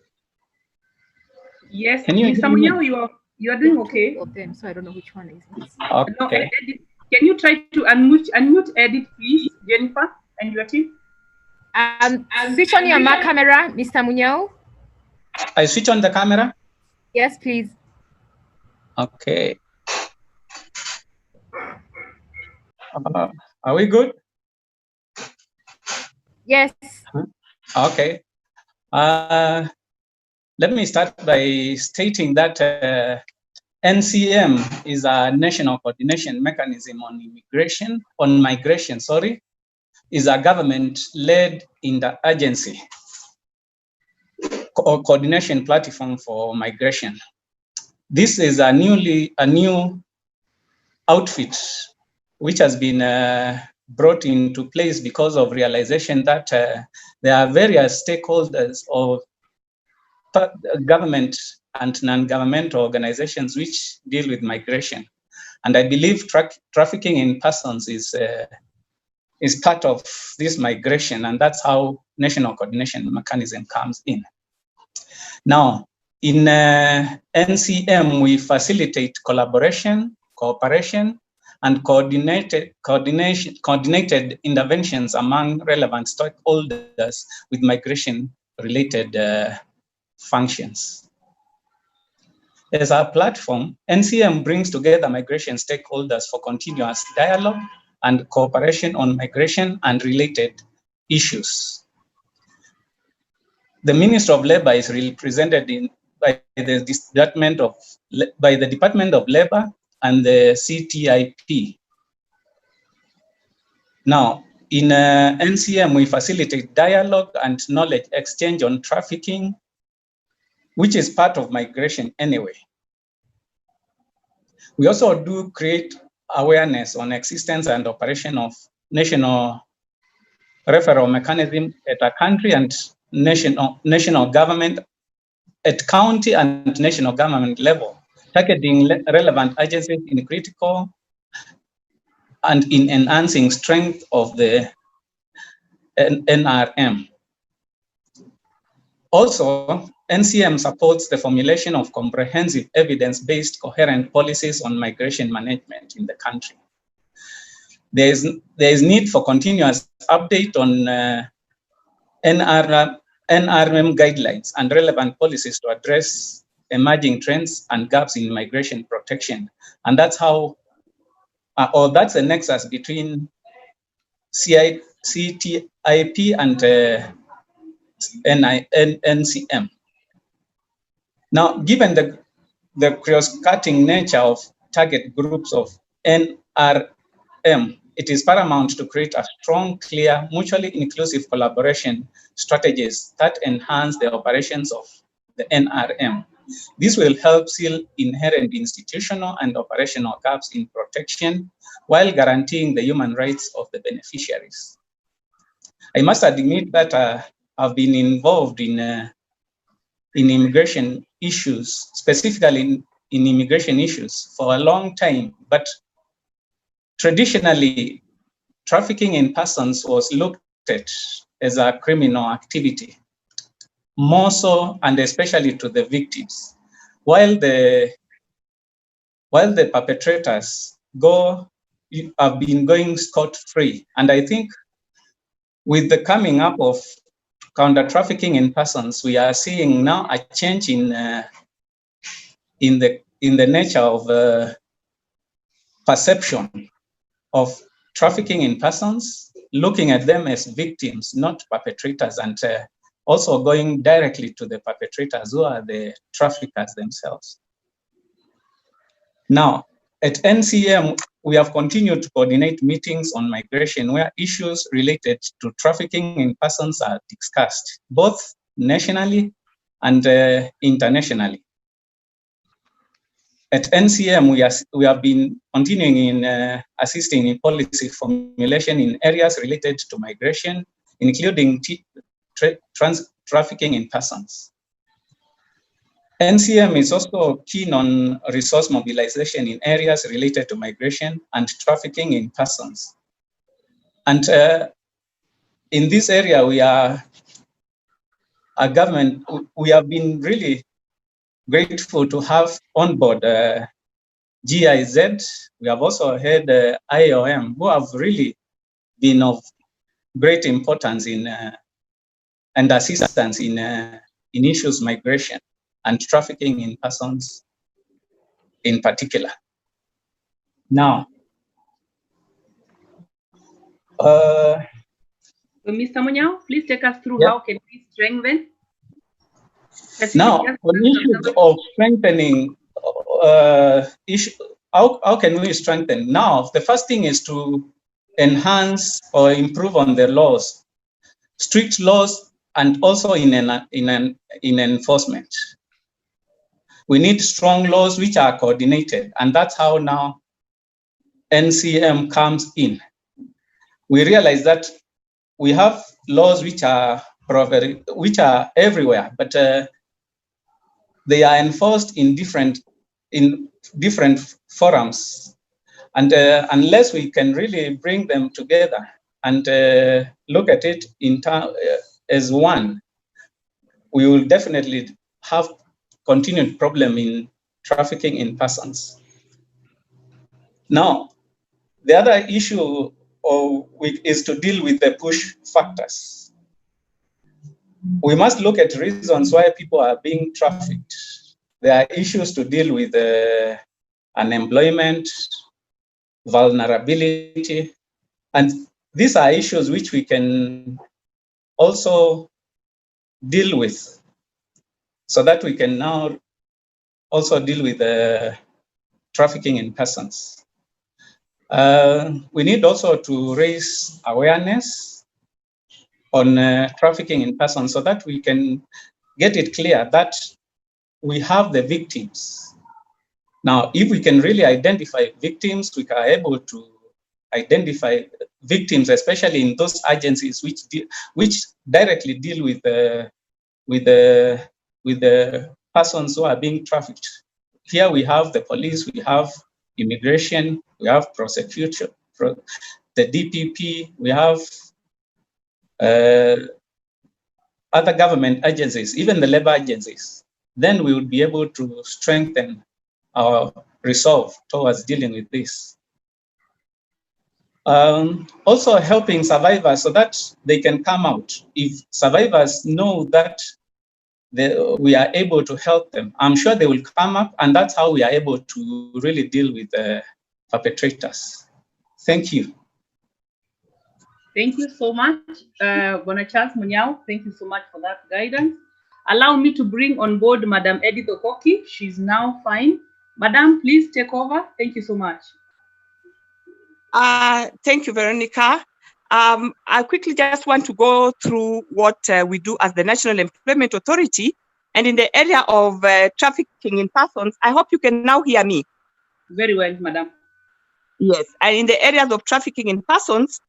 Yes, Can you Mr. Munyao, you are doing okay. Of them, so I don't know which one is this. Okay. No, Edith, can you try to unmute Edith, please, Jennifer, and your team? Switch on your camera, Mr. Munyao. I switch on the camera? Yes, please. Okay. Are we good? Yes. Okay. Let me start by stating that NCM is a national coordination mechanism on migration, is a government-led interagency coordination platform for migration. This is a new outfit which has been brought into place because of realization that there are various stakeholders of government and non-governmental organizations which deal with migration. And I believe trafficking in persons is part of this migration, and that's how national coordination mechanism comes in. Now, in NCM, we facilitate collaboration, cooperation, and coordinated interventions among relevant stakeholders with migration-related functions. As a platform, NCM brings together migration stakeholders for continuous dialogue and cooperation on migration and related issues. the Ministry of Labor is represented by the Department of Labor and the CTIP. Now, in NCM, we facilitate dialogue and knowledge exchange on trafficking, which is part of migration anyway. We also do create awareness on existence and operation of national referral mechanism at a country and national government, at county and national government level, targeting relevant agencies in critical and in enhancing strength of the NRM. Also, NCM supports the formulation of comprehensive evidence-based coherent policies on migration management in the country. There is need for continuous update on NRM guidelines and relevant policies to address emerging trends and gaps in migration protection. And that's how, or that's a nexus between CTIP and NCM. Now, given the cross-cutting nature of target groups of NRM, it is paramount to create a strong, clear, mutually inclusive collaboration strategies that enhance the operations of the NRM. This will help seal inherent institutional and operational gaps in protection while guaranteeing the human rights of the beneficiaries. I must admit that I've been involved in immigration issues, specifically in immigration issues for a long time, but traditionally, trafficking in persons was looked at as a criminal activity, more so and especially to the victims, while the perpetrators have been going scot-free. And I think with the coming up of counter-trafficking in persons, we are seeing now a change in the nature of perception of trafficking in persons, looking at them as victims, not perpetrators, and also going directly to the perpetrators who are the traffickers themselves. Now, at NCM, we have continued to coordinate meetings on migration where issues related to trafficking in persons are discussed, both nationally and internationally. At NCM, we have been continuing in assisting in policy formulation in areas related to migration, including trafficking in persons. NCM is also keen on resource mobilization in areas related to migration and trafficking in persons. And in this area, we are a government, we have been really grateful to have on board GIZ. We have also had IOM, who have really been of great importance in and assistance in issues migration and trafficking in persons in particular. Now, Mr. Munyao, please take us through how can we strengthen? Now, on issues of strengthening, how can we strengthen? Now, the first thing is to enhance or improve on the laws, strict laws, and also in enforcement. We need strong laws which are coordinated, and that's how now NCM comes in. We realize that we have laws which are everywhere, but they are enforced in different forums, and unless we can really bring them together and look at it as one, we will definitely have continued problem in trafficking in persons. Now, the other issue is to deal with the push factors. We must look at reasons why people are being trafficked. There are issues to deal with unemployment, vulnerability, and these are issues which we can also deal with, so that we can now also deal with trafficking in persons. We need also to raise awareness on trafficking in persons so that we can get it clear that we have the victims. Now, if we can really identify victims, we are able to identify victims, especially in those agencies which directly deal with the persons who are being trafficked. Here we have the police, we have immigration, we have prosecution, the DPP, we have other government agencies, even the labor agencies. Then we would be able to strengthen our resolve towards dealing with this. Also helping survivors so that they can come out. If survivors know that we are able to help them, I'm sure they will come up, and that's how we are able to really deal with the perpetrators. Thank you. Thank you so much, Bona Charles Munyao. Thank you so much for that guidance. Allow me to bring on board Madam Edith Okoki. She's now fine. Madam, please take over. Thank you so much. Thank you, Veronica. I quickly just want to go through what we do as the National Employment Authority. And in the area of trafficking in persons, I hope you can now hear me. Very well, Madam. Yes, and in the areas of trafficking in persons,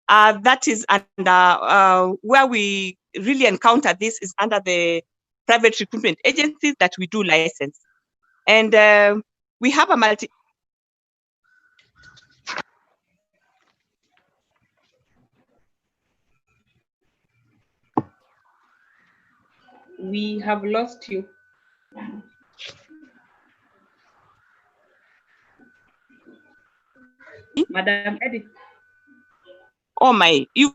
that is under where we really encounter this is under the private recruitment agencies that we do license. And we have a multi. We have lost you. Madam Edith. Oh my, you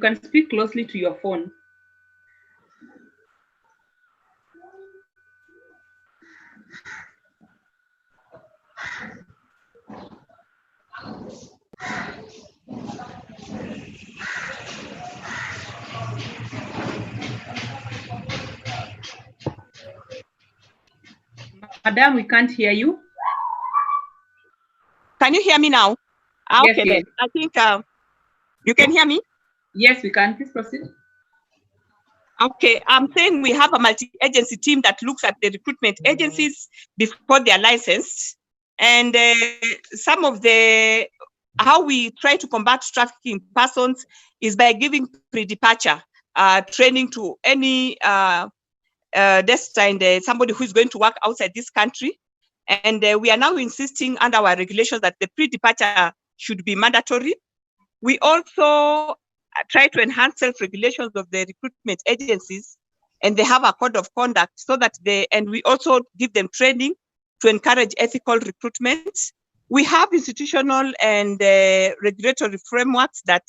can speak closely to your phone. Madam, we can't hear you. Can you hear me now? Yes, Okay, yes. then I think you can hear me. Yes, we can. Please proceed. Okay, I'm saying we have a multi-agency team that looks at the recruitment agencies before they are licensed, and some of the how we try to combat trafficking persons is by giving pre-departure training to any destined somebody who is going to work outside this country. And we are now insisting under our regulations that the pre-departure should be mandatory. We also try to enhance self-regulations of the recruitment agencies, and they have a code of conduct so that and we also give them training to encourage ethical recruitment. We have institutional and regulatory frameworks that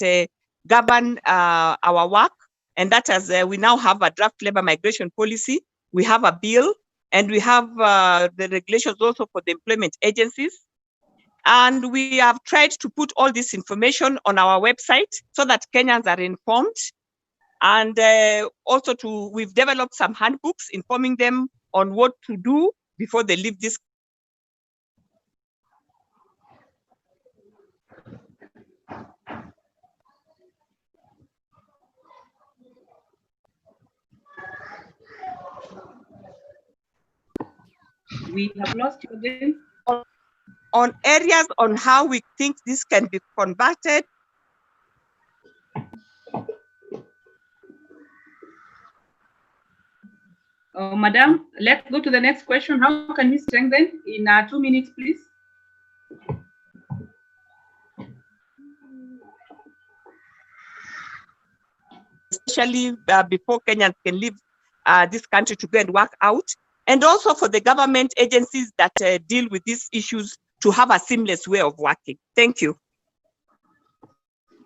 govern our work, and that as we now have a draft labor migration policy, we have a bill, and we have the regulations also for the employment agencies. And we have tried to put all this information on our website so that Kenyans are informed. And also we've developed some handbooks informing them on what to do before they leave this. We have lost you again. On areas on how we think this can be combated. Madam, let's go to the next question. How can we strengthen in 2 minutes, please? Especially before Kenyans can leave this country to go and work out. And also for the government agencies that deal with these issues to have a seamless way of working. Thank you.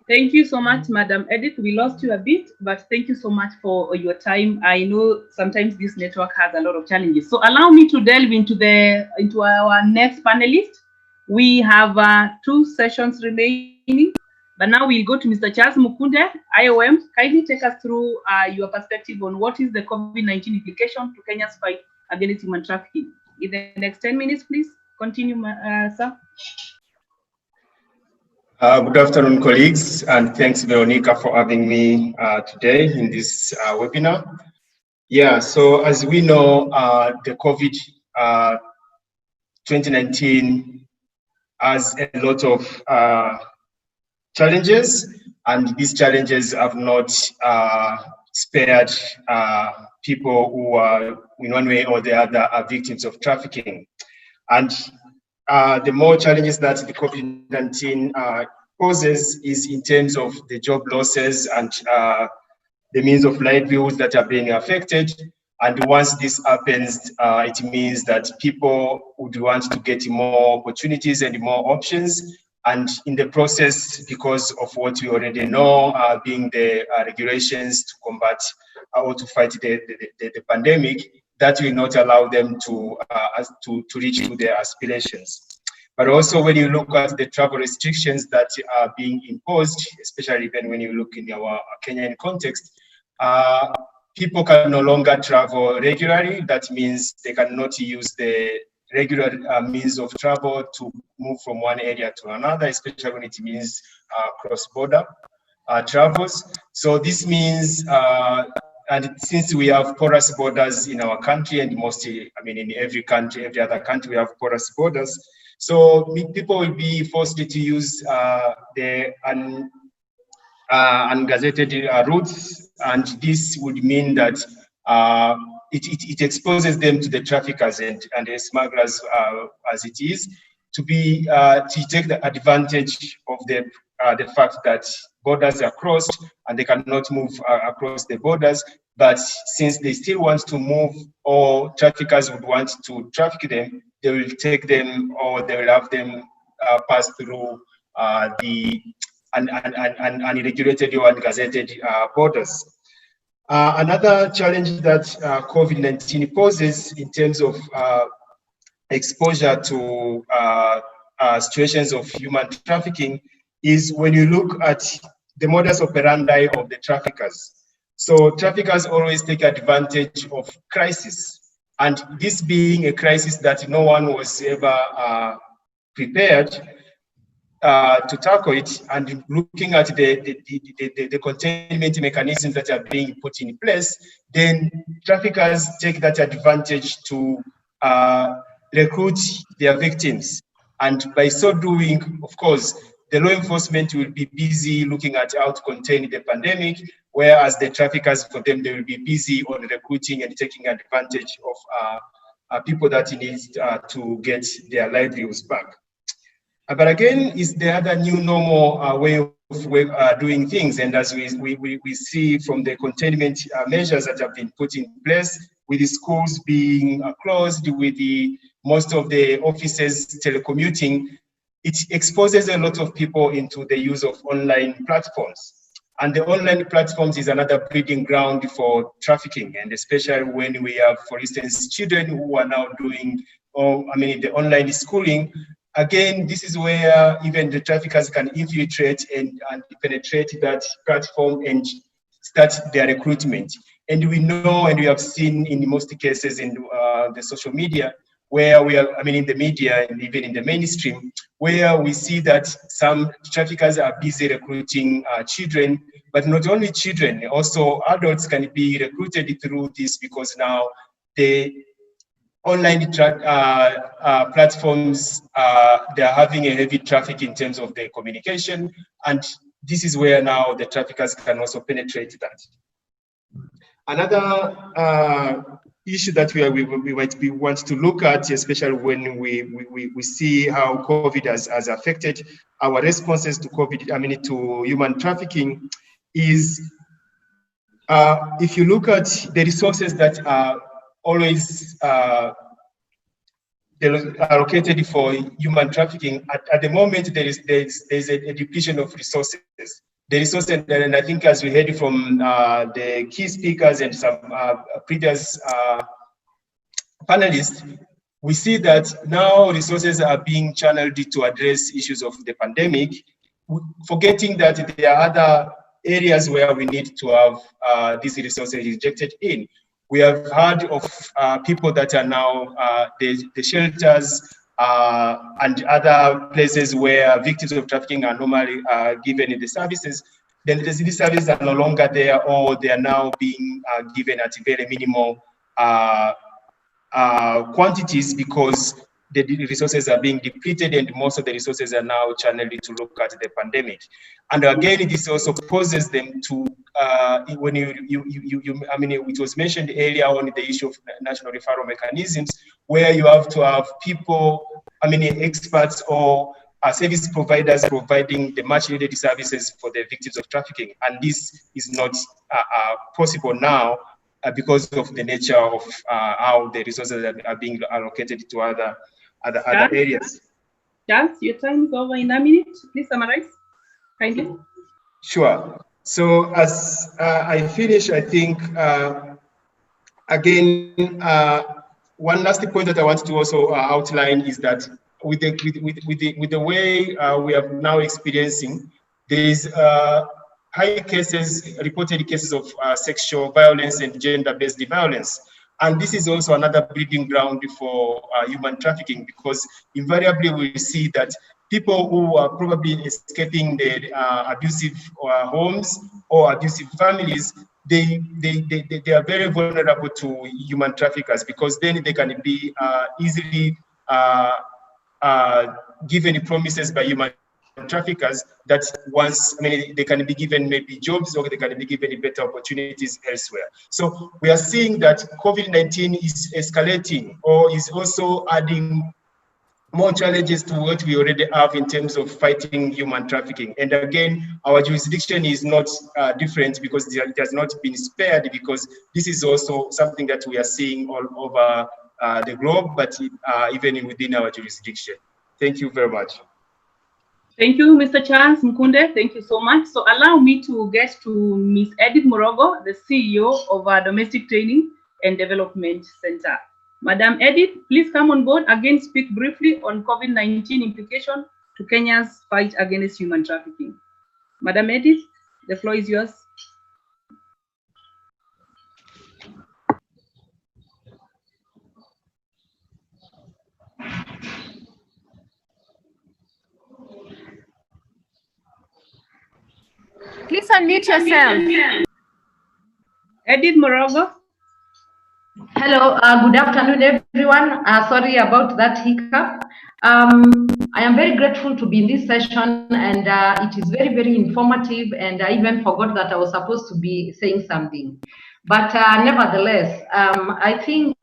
Thank you so much, Madam Edith. We lost you a bit, but thank you so much for your time. I know sometimes this network has a lot of challenges. So allow me to delve into our next panelist. We have 2 sessions remaining. But now we'll go to Mr. Charles Mukunde, IOM. Kindly take us through your perspective on what is the COVID-19 implication to Kenya's fight against human trafficking. In the next 10 minutes, please continue, sir. Good afternoon, colleagues, and thanks, Veronica, for having me today in this webinar. Yeah, so as we know, the COVID 2019 has a lot of challenges, and these challenges have not spared people who are in one way or the other are victims of trafficking. And the more challenges that the COVID-19 poses is in terms of the job losses and the means of livelihoods that are being affected. And once this happens, it means that people would want to get more opportunities and more options. And in the process, because of what we already know, being the regulations to combat or to fight the pandemic, that will not allow them to reach to their aspirations. But also when you look at the travel restrictions that are being imposed, especially then when you look in our Kenyan context, people can no longer travel regularly. That means they cannot use the regular means of travel to move from one area to another, especially when it means cross-border travels. So this means, and since we have porous borders in our country, and mostly, I mean, in every country, every other country, we have porous borders. So people will be forced to use the ungazetted routes, and this would mean that it exposes them to the traffickers and the smugglers as it is, to take the advantage of the fact that borders are crossed and they cannot move across the borders. But since they still want to move, or traffickers would want to traffic them, they will take them, or they will have them pass through the unregulated or ungazetted borders. Another challenge that COVID-19 poses in terms of exposure to situations of human trafficking is when you look at the modus operandi of the traffickers. So traffickers always take advantage of crisis, and this being a crisis that no one was ever prepared to tackle it, and looking at the containment mechanisms that are being put in place, then traffickers take that advantage to recruit their victims. And by so doing, of course, the law enforcement will be busy looking at how to contain the pandemic, whereas the traffickers, for them, they will be busy on recruiting and taking advantage of people that need to get their livelihoods back. But again, it's the other new normal way of doing things. And as we see from the containment measures that have been put in place, with the schools being closed, with most of the offices telecommuting, it exposes a lot of people into the use of online platforms. And the online platforms is another breeding ground for trafficking, and especially when we have, for instance, children who are now doing, the online schooling. Again, this is where even the traffickers can infiltrate and penetrate that platform and start their recruitment. And we know, and we have seen in most cases in the social media, where we are, in the media and even in the mainstream, where we see that some traffickers are busy recruiting children, but not only children, also adults can be recruited through this, because now the online platforms, they are having a heavy traffic in terms of their communication, and this is where now the traffickers can also penetrate that. Another issue that we want to look at, especially when we see how COVID has affected our responses to COVID, to human trafficking, is if you look at the resources that are always allocated for human trafficking, at the moment there's a depletion of resources. The resources, and I think as we heard from the key speakers and some previous panelists, we see that now resources are being channeled to address issues of the pandemic, forgetting that there are other areas where we need to have these resources injected in. We have heard of people that are now the shelters and other places where victims of trafficking are normally given the services. Then these services are no longer there, or they are now being given at very minimal quantities because the resources are being depleted, and most of the resources are now channeled to look at the pandemic. And again, this also poses them to when I mean, it was mentioned earlier on the issue of national referral mechanisms, where you have to have people, I mean, experts or service providers providing the much needed services for the victims of trafficking. And this is not possible now because of the nature of how the resources are being allocated to other areas. Charles, your time is over in a minute. Please summarize, kindly. Sure. So as I finish, I think, again, one last point that I want to also outline is that with the way we are now experiencing, there is high cases, reported cases of sexual violence and gender-based violence. And this is also another breeding ground for human trafficking, because invariably we see that people who are probably escaping the abusive homes or abusive families, they are very vulnerable to human traffickers, because then they can be easily given promises by human traffickers that once, I mean, they can be given maybe jobs, or they can be given better opportunities elsewhere. So we are seeing that COVID-19 is escalating, or is also adding more challenges to what we already have in terms of fighting human trafficking. And again, our jurisdiction is not different, because it has not been spared, because this is also something that we are seeing all over the globe, but even within our jurisdiction. Thank you very much. Thank you, Mr. Charles Mkunde. Thank you so much. So allow me to get to Ms. Edith Morogo, the CEO of our Domestic Training and Development Center. Madam Edith, please come on board. Again, speak briefly on COVID-19 implication to Kenya's fight against human trafficking. Madam Edith, the floor is yours. Please unmute yourself. Edith Morogo. Hello, good afternoon, everyone. Sorry about that hiccup. I am very grateful to be in this session, and it is very, very informative, and I even forgot that I was supposed to be saying something. But nevertheless, I think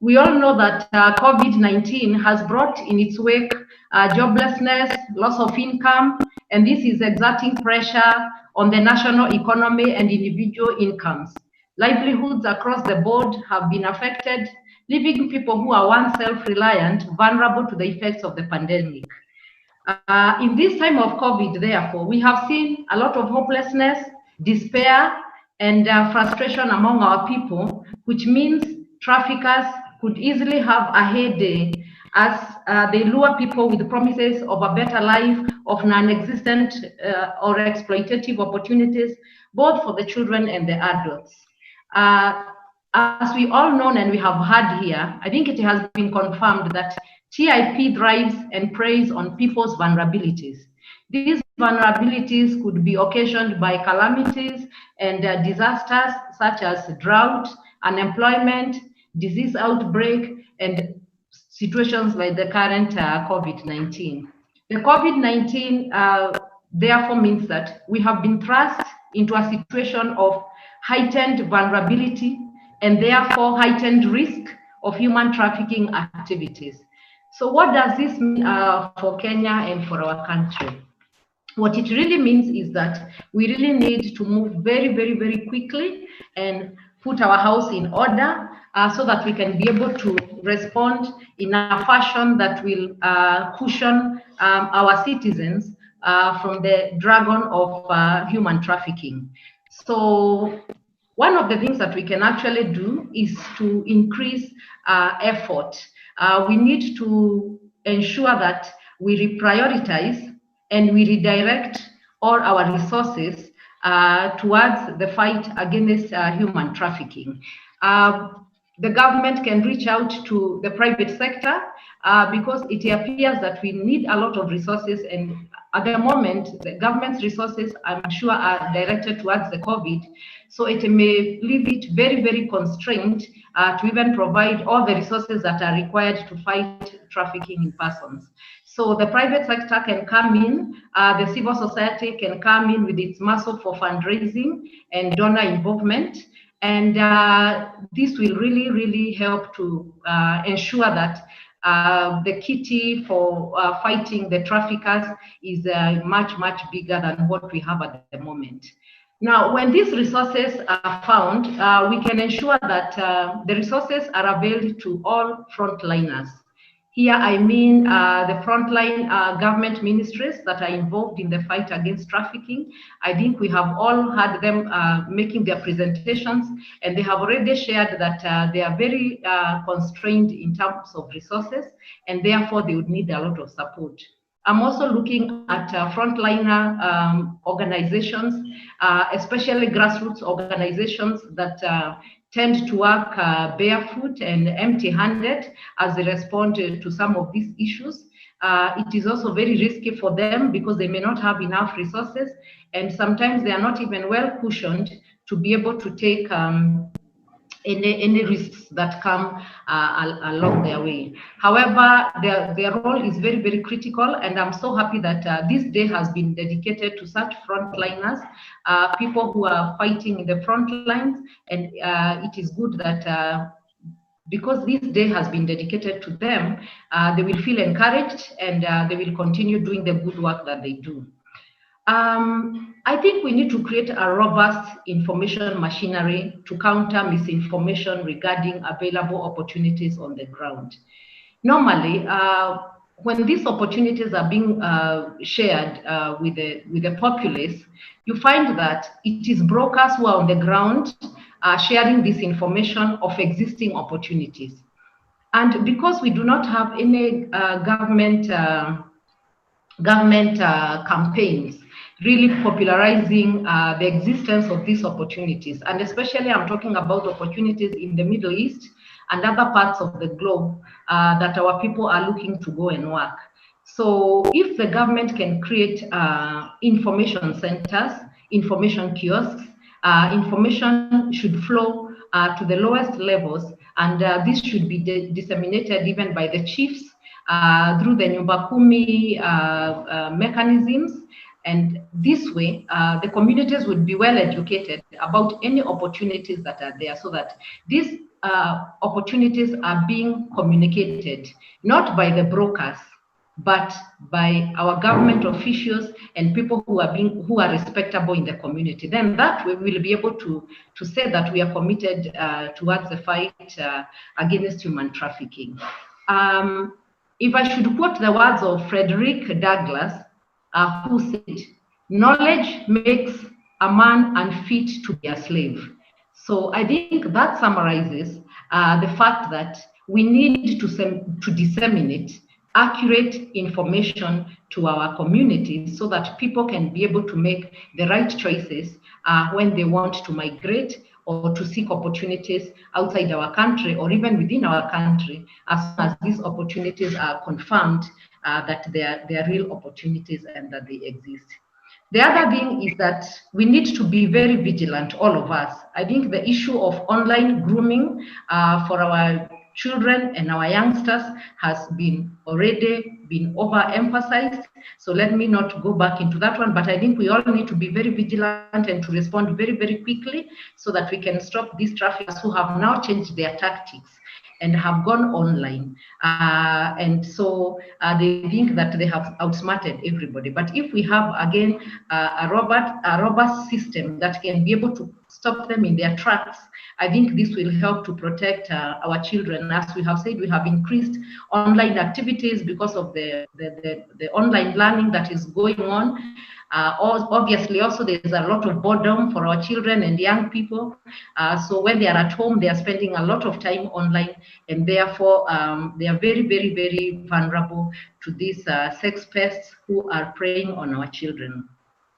we all know that COVID-19 has brought in its wake joblessness, loss of income, and this is exerting pressure on the national economy and individual incomes. Livelihoods across the board have been affected, leaving people who are once self-reliant vulnerable to the effects of the pandemic. In this time of COVID, therefore, we have seen a lot of hopelessness, despair, and frustration among our people, which means traffickers could easily have a heyday as they lure people with promises of a better life, of non-existent or exploitative opportunities, both for the children and the adults. As we all know and we have heard here, I think it has been confirmed that TIP thrives and preys on people's vulnerabilities. These vulnerabilities could be occasioned by calamities and disasters such as drought, unemployment, disease outbreak, and situations like the current COVID-19. The COVID-19 therefore means that we have been thrust into a situation of heightened vulnerability and therefore heightened risk of human trafficking activities. So what does this mean for Kenya and for our country? What it really means is that we really need to move very, very, very quickly and put our house in order so that we can be able to respond in a fashion that will cushion our citizens from the dragon of human trafficking. So one of the things that we can actually do is to increase effort. We need to ensure that we reprioritize and we redirect all our resources towards the fight against human trafficking. The government can reach out to the private sector because it appears that we need a lot of resources, and at the moment, the government's resources, I'm sure, are directed towards the COVID, so it may leave it very, very constrained to even provide all the resources that are required to fight trafficking in persons. So the private sector can come in, the civil society can come in with its muscle for fundraising and donor involvement. And this will really, really help to ensure that the kitty for fighting the traffickers is much, much bigger than what we have at the moment. Now, when these resources are found, we can ensure that the resources are available to all frontliners. Here, I mean the frontline government ministries that are involved in the fight against trafficking. I think we have all had them making their presentations, and they have already shared that they are very constrained in terms of resources, and therefore they would need a lot of support. I'm also looking at frontliner organizations, especially grassroots organizations that tend to work barefoot and empty-handed as they respond to some of these issues. It is also very risky for them because they may not have enough resources, and sometimes they are not even well cushioned to be able to take any risks that come along their way. However, their role is very, very critical, and I'm so happy that this day has been dedicated to such frontliners, people who are fighting in the front lines, and it is good that because this day has been dedicated to them, they will feel encouraged, and they will continue doing the good work that they do. I think we need to create a robust information machinery to counter misinformation regarding available opportunities on the ground. Normally, when these opportunities are being shared with the populace, you find that it is brokers who are on the ground sharing this information of existing opportunities. And because we do not have any government campaigns really popularizing the existence of these opportunities, and especially I'm talking about opportunities in the Middle East and other parts of the globe that our people are looking to go and work. So if the government can create information centers, information kiosks, information should flow to the lowest levels, and this should be disseminated even by the chiefs through the Nyumba Kumi mechanisms. And this way, the communities would be well educated about any opportunities that are there, so that these opportunities are being communicated, not by the brokers, but by our government officials and people who are respectable in the community. Then that way we will be able to say that we are committed towards the fight against human trafficking. If I should quote the words of Frederick Douglass, who said, "Knowledge makes a man unfit to be a slave." So I think that summarizes the fact that we need to disseminate accurate information to our communities so that people can be able to make the right choices when they want to migrate or to seek opportunities outside our country or even within our country, as soon as these opportunities are confirmed that they are real opportunities and that they exist. The other thing is that we need to be very vigilant, all of us. I think the issue of online grooming for our children and our youngsters has already been overemphasized. So let me not go back into that one, but I think we all need to be very vigilant and to respond very, very quickly so that we can stop these traffickers who have now changed their tactics and have gone online. And so they think that they have outsmarted everybody. But if we have, again, a robust system that can be able to stop them in their tracks, I think this will help to protect our children. As we have said, we have increased online activities because of the online learning that is going on. Obviously, also there's a lot of boredom for our children and young people. So when they are at home, they are spending a lot of time online, and therefore they are very, very, very vulnerable to these sex pests who are preying on our children.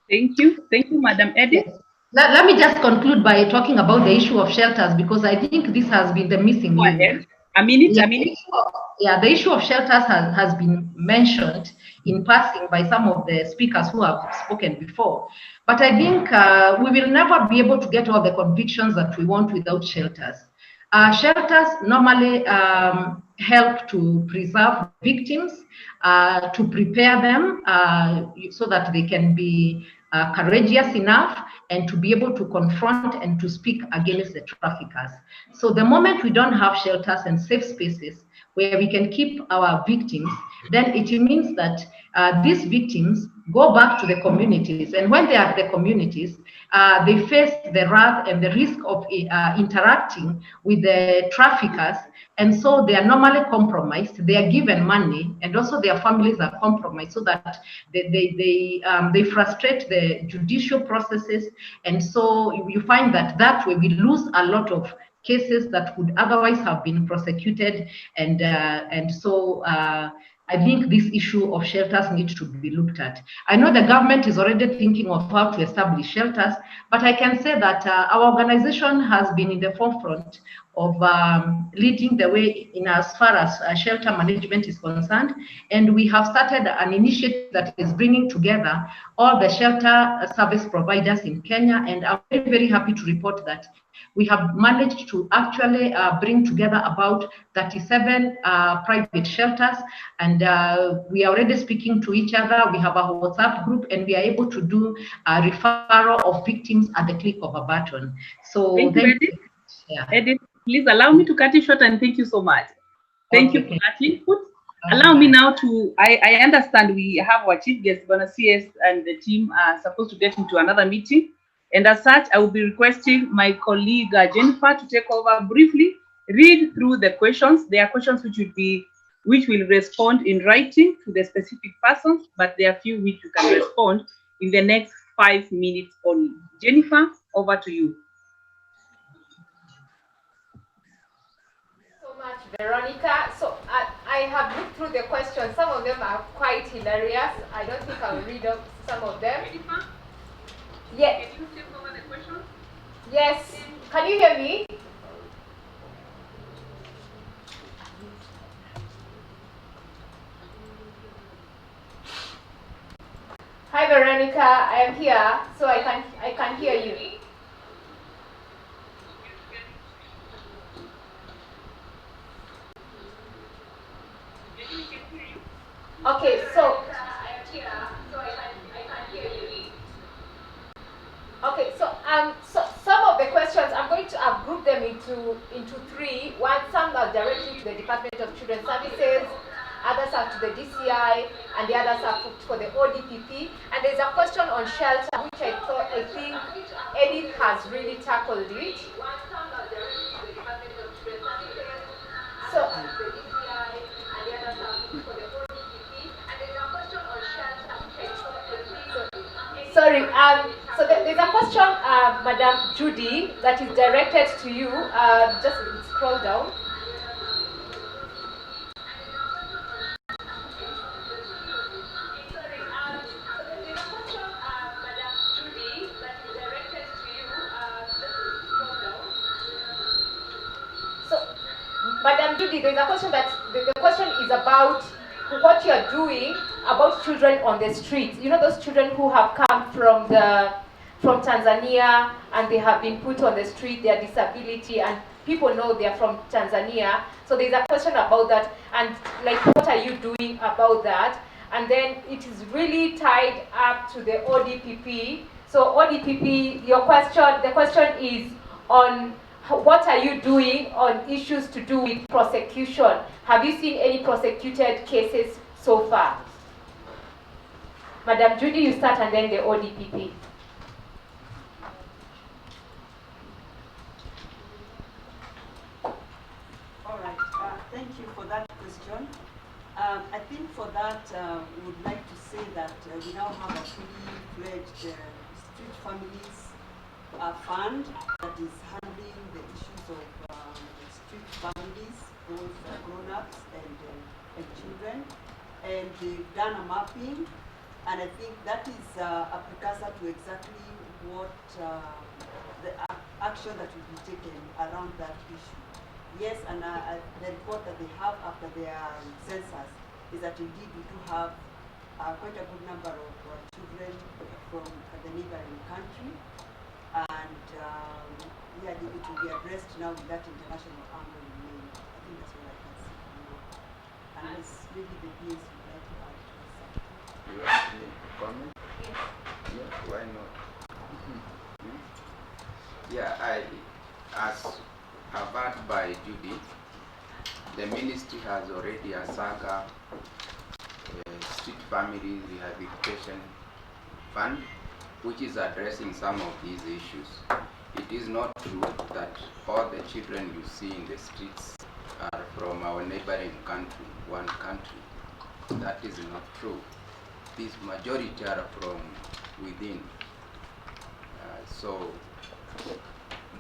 Thank you, Madam Edith. Yes. Let me just conclude by talking about the issue of shelters, because I think this has been the missing Go link. ahead. A minute. The issue of shelters has been mentioned in passing by some of the speakers who have spoken before. But I think we will never be able to get all the convictions that we want without shelters. Shelters normally help to preserve victims, to prepare them so that they can be courageous enough and to be able to confront and to speak against the traffickers. So the moment we don't have shelters and safe spaces where we can keep our victims, then it means that these victims go back to the communities. And when they are at the communities, they face the wrath and the risk of interacting with the traffickers. And so they are normally compromised. They are given money, and also their families are compromised, so that they frustrate the judicial processes. And so you find that way we lose a lot of cases that would otherwise have been prosecuted, and so I think this issue of shelters needs to be looked at. I know the government is already thinking of how to establish shelters, but I can say that our organization has been in the forefront of leading the way in as far as shelter management is concerned. And we have started an initiative that is bringing together all the shelter service providers in Kenya. And I'm very, very happy to report that we have managed to actually bring together about 37 private shelters, and we are already speaking to each other. We have a WhatsApp group, and we are able to do a referral of victims at the click of a button. So thank you, Edith. Yeah. Edith, please allow me to cut you short, and thank you so much. Thank you for that input. Allow me now to, I understand we have our chief guest, Bwana CS, and the team are supposed to get into another meeting. And as such, I will be requesting my colleague Jennifer to take over briefly, read through the questions. There are questions which will respond in writing to the specific persons, but there are few which you can respond in the next 5 minutes only. Jennifer, over to you. So much, Veronica. So I have looked through the questions. Some of them are quite hilarious. I don't think I will read up some of them. Jennifer? Yes. Can you take over the questions? Yes. Can you hear me? Hi, Veronica. I am here, so I can hear you. Okay, so okay, so some of the questions I'm going to have grouped them into three. One, some are directly to the Department of Children's Services, others are to the DCI, and the others are for the ODPP. And there's a question on shelter, which I think Edith has really tackled it. So sorry, so there's a question, Madam Judy, that is directed to you. Just scroll down. Madam Judy, there's a question that the question is about what you're doing about children on the streets. You know, those children who have come from Tanzania and they have been put on the street, their disability, and people know they're from Tanzania. So there's a question about that, and like, what are you doing about that? And then it is really tied up to the ODPP. So ODPP, the question is on what are you doing on issues to do with prosecution? Have you seen any prosecuted cases so far? Madam Judy, you start, and then the ODPP. protection. I think for that, we would like to say that we now have a fully fledged street families fund that is handling the issues of street families, both grown-ups and children. And they've done a mapping, and I think that is a precursor to exactly what the action that will be taken around that issue. Yes, and the report that they have after their census is that indeed we do have quite a good number of children from the neighboring country, and yeah, it will be addressed now with that international angle in mind. I think that's what I can say now. Unless maybe the PS would like to add to something. You want me to comment? Yes. Yeah, why not? Yeah, as averred by Judy, the ministry has already a saga street family rehabilitation fund, which is addressing some of these issues. It is not true that all the children you see in the streets are from our neighboring country, one country. That is not true. This majority are from within.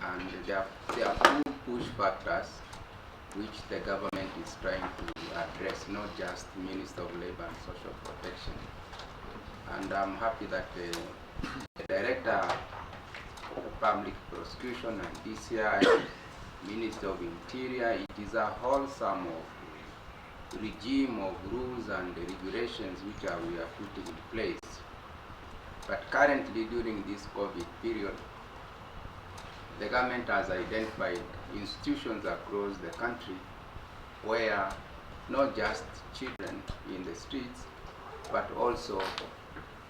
And there are two push factors which the government is trying to address, not just Minister of Labor and Social Protection. And I'm happy that the Director of Public Prosecution and DCI, Minister of Interior, it is a wholesome regime of rules and regulations which we are putting in place. But currently, during this COVID period, the government has identified institutions across the country where not just children in the streets, but also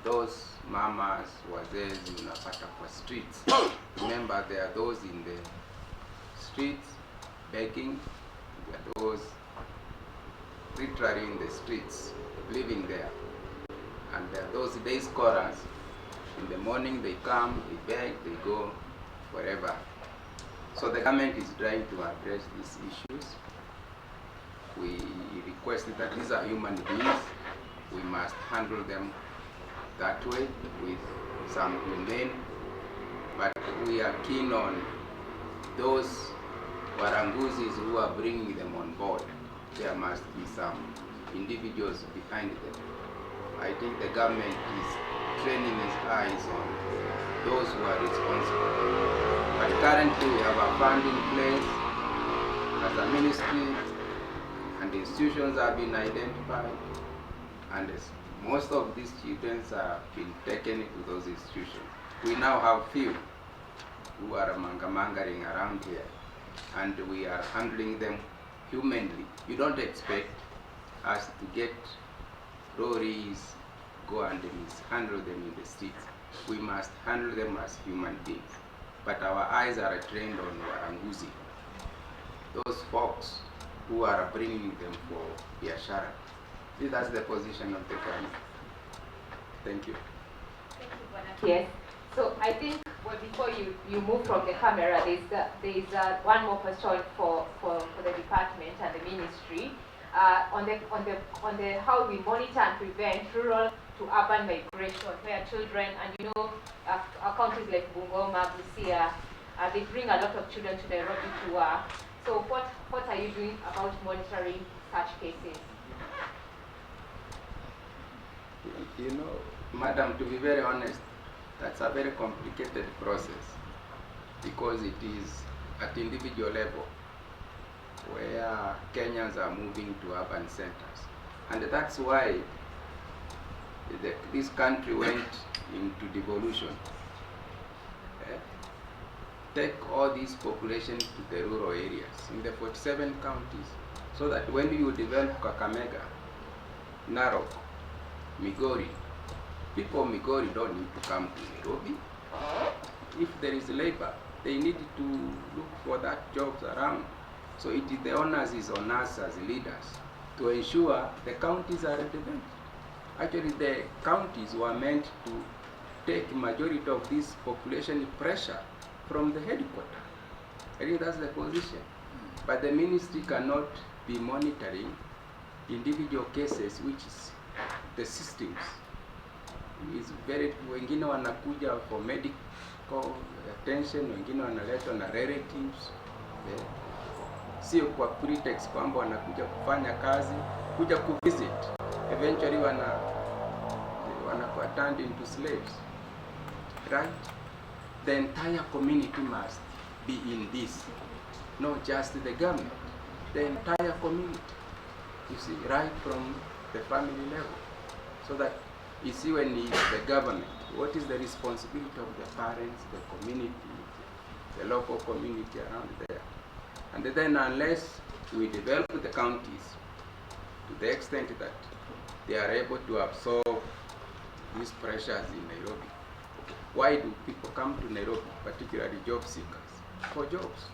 those mamas, wazee unapata kwa streets. Remember, there are those in the streets begging, there are those literally in the streets living there, and there are those day scorers. In the morning they come, they beg, they go wherever. So the government is trying to address these issues. We request that these are human beings. We must handle them that way with some humane, but we are keen on those waranguzis who are bringing them on board. There must be some individuals behind them. I think the government is training its eyes on those who are responsible. But currently we have a fund in place as a ministry, and the institutions have been identified, and most of these children have been taken to those institutions. We now have few who are mangering around here, and we are handling them humanly. You don't expect us to get lorries, go and mishandle them in the streets. We must handle them as human beings. But our eyes are trained on Waranguzi, those folks who are bringing them for biashara. That's the position of the government. Thank you. Thank you, Bwana. Yes. So I think, well, before you move from the camera, there's one more question for the department and the ministry on the how we monitor and prevent rural to urban migration, where children, and counties like Bungoma, Busia, they bring a lot of children to Nairobi to work. So what are you doing about monitoring such cases? Madam, to be very honest, that's a very complicated process, because it is at individual level where Kenyans are moving to urban centers. And that's why this country went into devolution. Take all this population to the rural areas in the 47 counties, so that when you develop Kakamega, Narok, Migori, people of Migori don't need to come to Nairobi. If there is labor, they need to look for that jobs around. So the onus is on us as leaders to ensure the counties are developed. Actually, the counties were meant to take majority of this population pressure from the headquarters. I think that's the position. But the ministry cannot be monitoring individual cases which is the systems is very, wengine wanakuja for medical attention, wengine wanaletwa na relatives, sio kwa pretext kwamba wanakuja kufanya kazi, kuja kuvisit, eventually wanakuwa turned into slaves, right? The entire community must be in this, not just the government, the entire community, you see, right from the family level, so that you see when it's the government, what is the responsibility of the parents, the community, the local community around there. And then unless we develop the counties to the extent that they are able to absorb these pressures in Nairobi, why do people come to Nairobi, particularly job seekers, for jobs?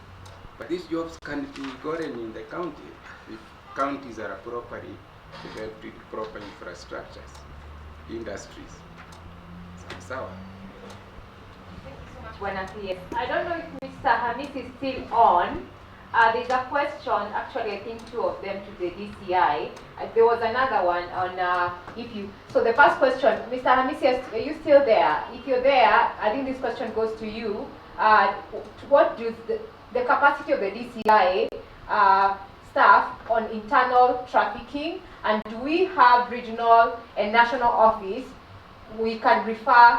But these jobs can be gotten in the county if counties are properly developed with proper infrastructures, industries. Sawa. I don't know if Mr. Hamis is still on. There's a question, actually I think two of them to the DCI. There was another one on if you, so the first question, Mr. Hamis, are you still there? If you're there, I think this question goes to you. What does the capacity of the DCI staff on internal trafficking, and do we have regional and national office we can refer,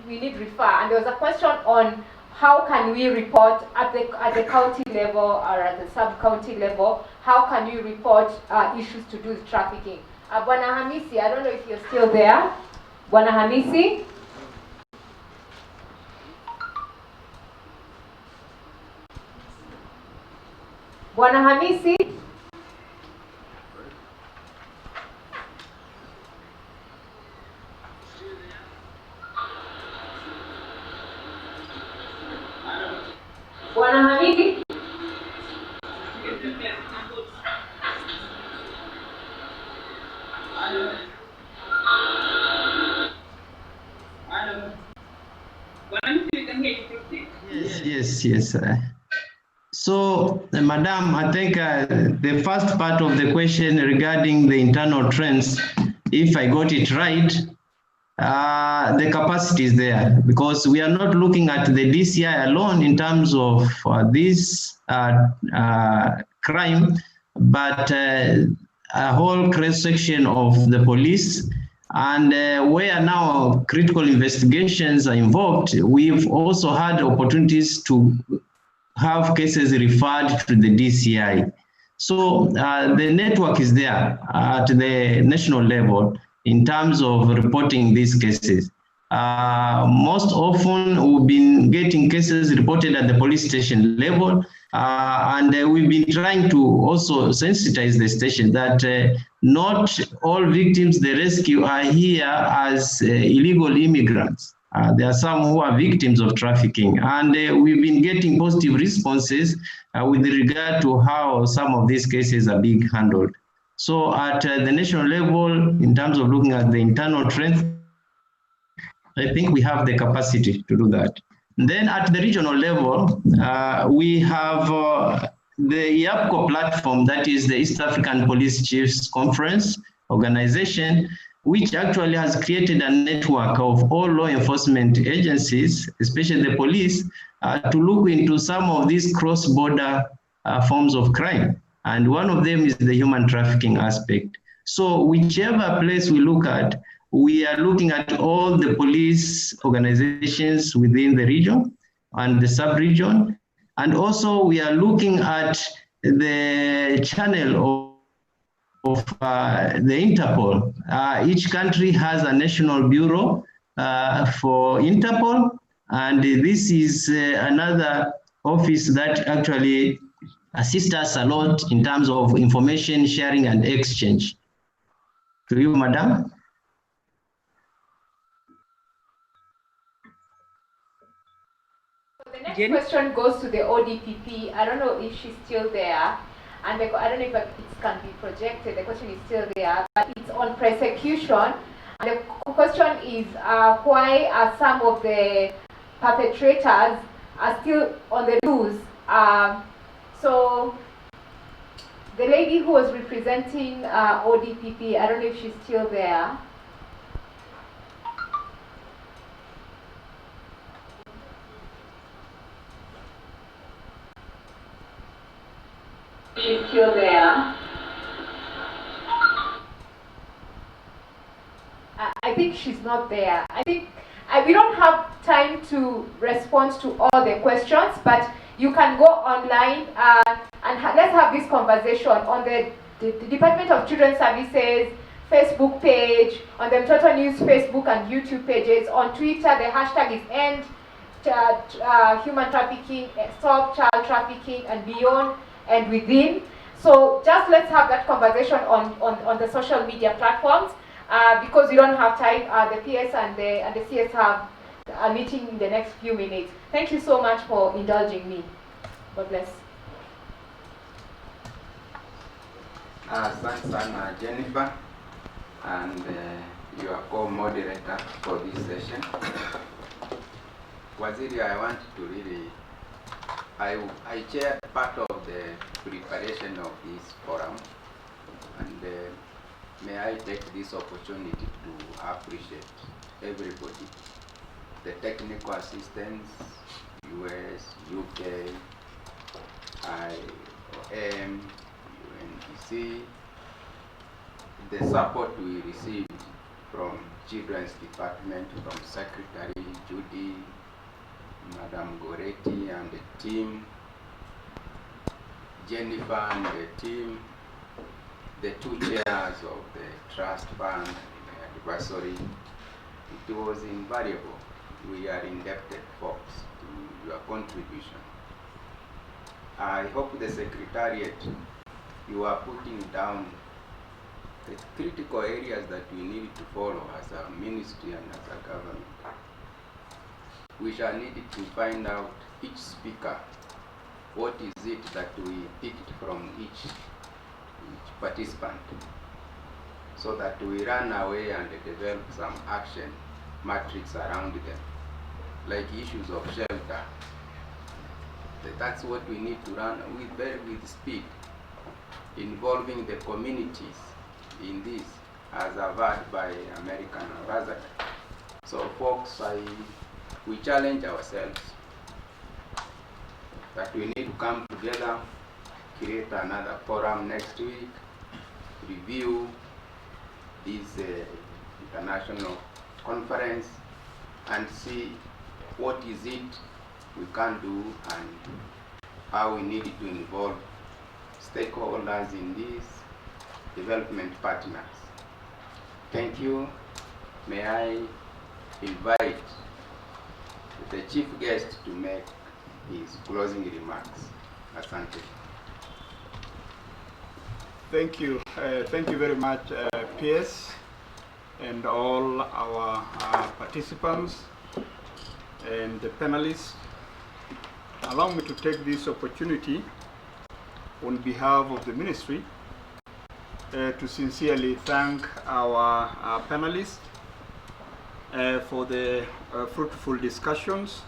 we need refer? And there was a question on how can we report at the county level or at the sub-county level, how can you report issues to do with trafficking? Bwana Hamisi, I don't know if you're still there. Bwana Hamisi? Bwana Hamisi? Bwana Hamisi? Yes. So, Madam, I think the first part of the question regarding the internal trends, if I got it right, the capacity is there, because we are not looking at the DCI alone in terms of this crime, but a whole cross section of the police. And where now critical investigations are involved, we've also had opportunities to have cases referred to the DCI. So the network is there at the national level in terms of reporting these cases. Most often we've been getting cases reported at the police station level, and we've been trying to also sensitize the station that not all victims they rescue are here as illegal immigrants. There are some who are victims of trafficking, and we've been getting positive responses with regard to how some of these cases are being handled. So at the national level, in terms of looking at the internal trends, I think we have the capacity to do that. Then at the regional level, we have the IAPCO platform, that is the East African Police Chiefs Conference organization, which actually has created a network of all law enforcement agencies, especially the police, to look into some of these cross-border forms of crime. And one of them is the human trafficking aspect. So whichever place we look at, we are looking at all the police organizations within the region and the sub-region. And also we are looking at the channel of the Interpol. Each country has a national bureau for Interpol, and this is another office that actually assists us a lot in terms of information sharing and exchange. To you, Madam. So the next question goes to the ODPP. I don't know if she's still there. And I don't know if it can be projected. The question is still there, but it's on persecution. And the question is, why are some of the perpetrators are still on the loose? So the lady who was representing ODPP. I don't know if she's still there. She's still there. I think she's not there. I think we don't have time to respond to all the questions, but you can go online and let's have this conversation on the Department of Children's Services Facebook page, on the Mtoto News Facebook and YouTube pages. On Twitter, the hashtag is End Human Trafficking, Stop Child Trafficking and Beyond and Within. So just let's have that conversation on the social media platforms. Because we don't have time, the PS and the CS have a meeting in the next few minutes. Thank you so much for indulging me. God bless. Thanks, Anna, Jennifer, and your co-moderator for this session. Waziri, I want to really, I chaired part of the preparation of this forum, and may I take this opportunity to appreciate everybody, the technical assistance, US, UK, IOM, UNDC, the support we received from Children's Department, from Secretary Judy, Madam Goretti and the team, Jennifer and the team, the two chairs of the trust fund advisory. It was invaluable. We are indebted, folks, to your contribution. I hope the Secretariat, you are putting down the critical areas that we need to follow as a ministry and as a government. We shall need to find out each speaker, what is it that we picked from each participant, so that we run away and develop some action matrix around them, like issues of shelter. That's what we need to run with speed, involving the communities in this, as averred by American ambassador. So folks, we challenge ourselves that we need to come together, create another forum next week, review this international conference and see what is it we can do and how we need to involve stakeholders in this, development partners. Thank you. May I invite the chief guest to make his closing remarks. Asante. Thank you. Thank you very much, PS, and all our participants and the panelists. Allow me to take this opportunity on behalf of the ministry to sincerely thank our panelists for the fruitful discussions.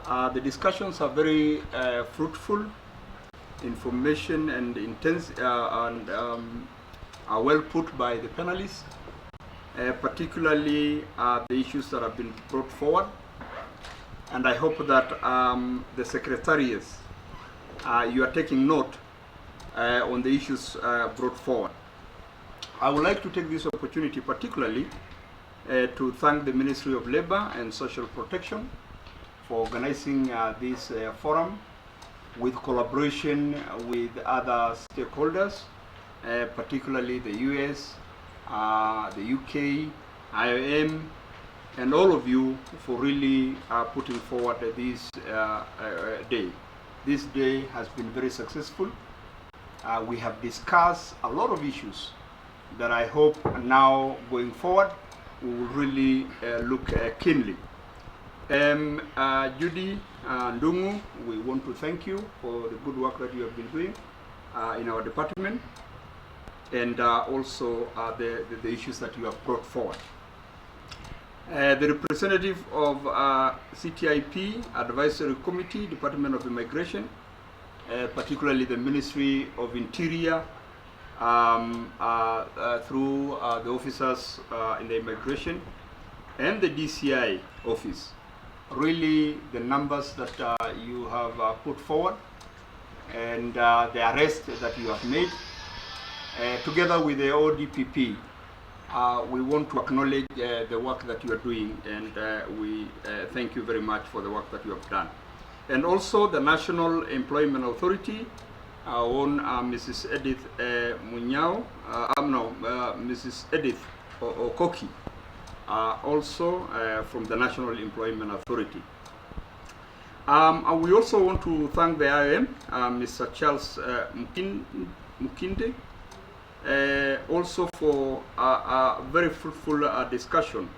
The discussions are very fruitful, information and intense and are well put by the panelists, particularly the issues that have been brought forward. And I hope that the secretariats, you are taking note on the issues brought forward. I would like to take this opportunity particularly to thank the Ministry of Labor and Social Protection for organizing this forum with collaboration with other stakeholders, particularly the US, the UK, IOM, and all of you for really putting forward this day. This day has been very successful. We have discussed a lot of issues that I hope now going forward we will really look keenly. Judy Ndungu, we want to thank you for the good work that you have been doing in our department, and also the issues that you have brought forward. The representative of CTIP Advisory Committee, Department of Immigration, particularly the Ministry of Interior, through the officers in the immigration and the DCI office. Really, the numbers that you have put forward and the arrest that you have made, together with the ODPP, we want to acknowledge the work that you are doing, and we thank you very much for the work that you have done. And also the National Employment Authority, our own Mrs. Edith Munyao, Mrs. Edith Okoki, also from the National Employment Authority. And we also want to thank the IOM, Mr. Charles Mukinde, also for a very fruitful discussion.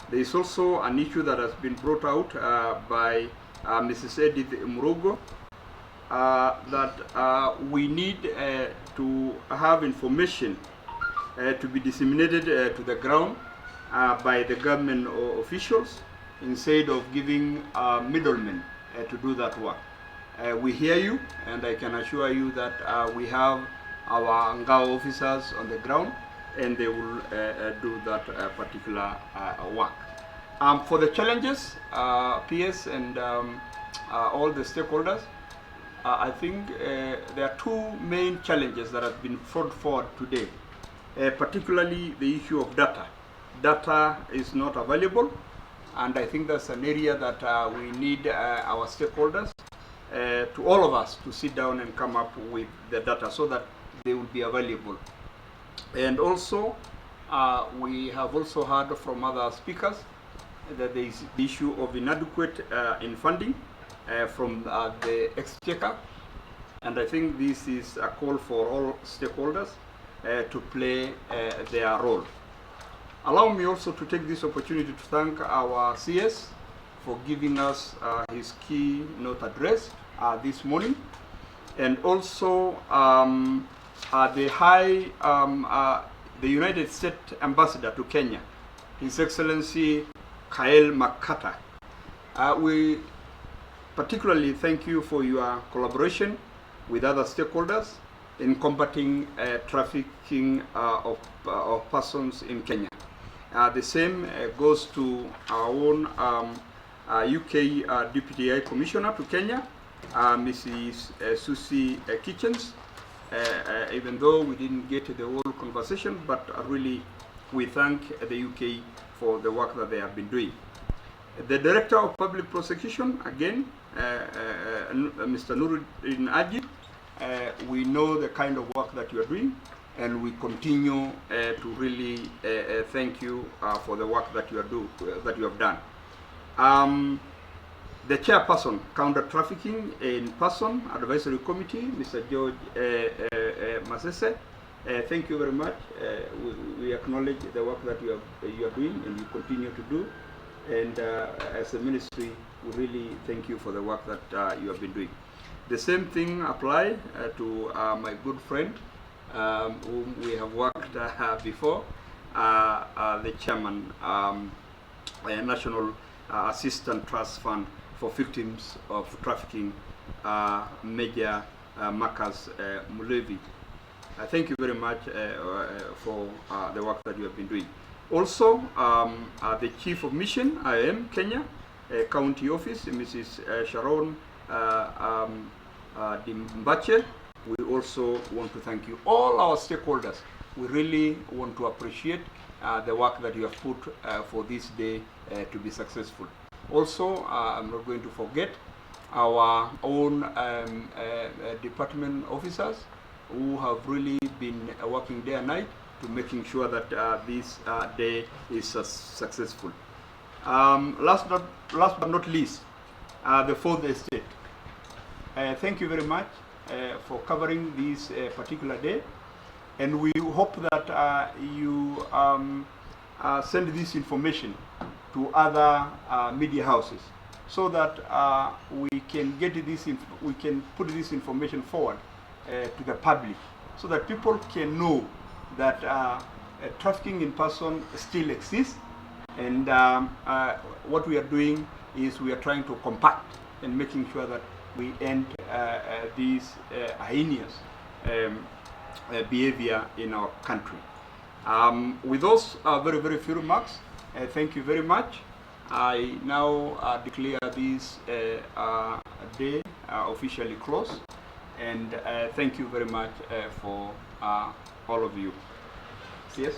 There is also an issue that has been brought out by Mrs. Edith Murogo, that we need to have information to be disseminated to the ground by the government officials instead of giving middlemen to do that work. We hear you, and I can assure you that we have our Ngao officers on the ground, and they will do that particular work. For the challenges, PS and all the stakeholders, I think there are two main challenges that have been brought forward today, particularly the issue of data. Data is not available, and I think that's an area that we need our stakeholders, to all of us, to sit down and come up with the data so that they will be available. And also, we have also heard from other speakers that there is the issue of inadequate in funding from the exchequer, and I think this is a call for all stakeholders to play their role. Allow me also to take this opportunity to thank our CS for giving us his keynote address this morning, and also the United States Ambassador to Kenya, His Excellency Kael Makata. We particularly thank you for your collaboration with other stakeholders in combating trafficking of persons in Kenya. The same goes to our own UK Deputy High Commissioner to Kenya, Mrs. Susie Kitchens, even though we didn't get the whole conversation, but really we thank the UK for the work that they have been doing. The Director of Public Prosecution, again, Mr. Nuruddin Ajib, we know the kind of work that you are doing, and we continue to really thank you for the work that you have done. The chairperson, Counter Trafficking in Person Advisory Committee, Mr. George Masese, thank you very much. We acknowledge the work that you are doing and you continue to do. And as a ministry, we really thank you for the work that you have been doing. The same thing apply to my good friend, whom we have worked before, the chairman, National Assistant Trust Fund for Victims of Trafficking, Major Marcus Mulevi. Thank you very much for the work that you have been doing. Also, the Chief of Mission, IM Kenya, County Office, Mrs. Sharon Dimbache. We also want to thank you, all our stakeholders. We really want to appreciate the work that you have put for this day to be successful. Also, I'm not going to forget our own department officers who have really been working day and night to making sure that this day is successful. Last but not least, the Fourth Estate. Thank you very much for covering this particular day, and we hope that you send this information to other media houses so that we can get this, we can put this information forward to the public, so that people can know that trafficking in person still exists, and what we are doing is we are trying to compact and making sure that we end this heinous behavior in our country. With those very, very few remarks, thank you very much. I now declare this day officially closed, and thank you very much for all of you. Yes?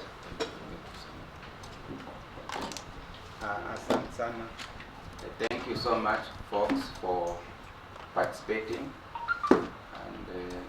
Asante sana. Thank you so much, folks, for participating. And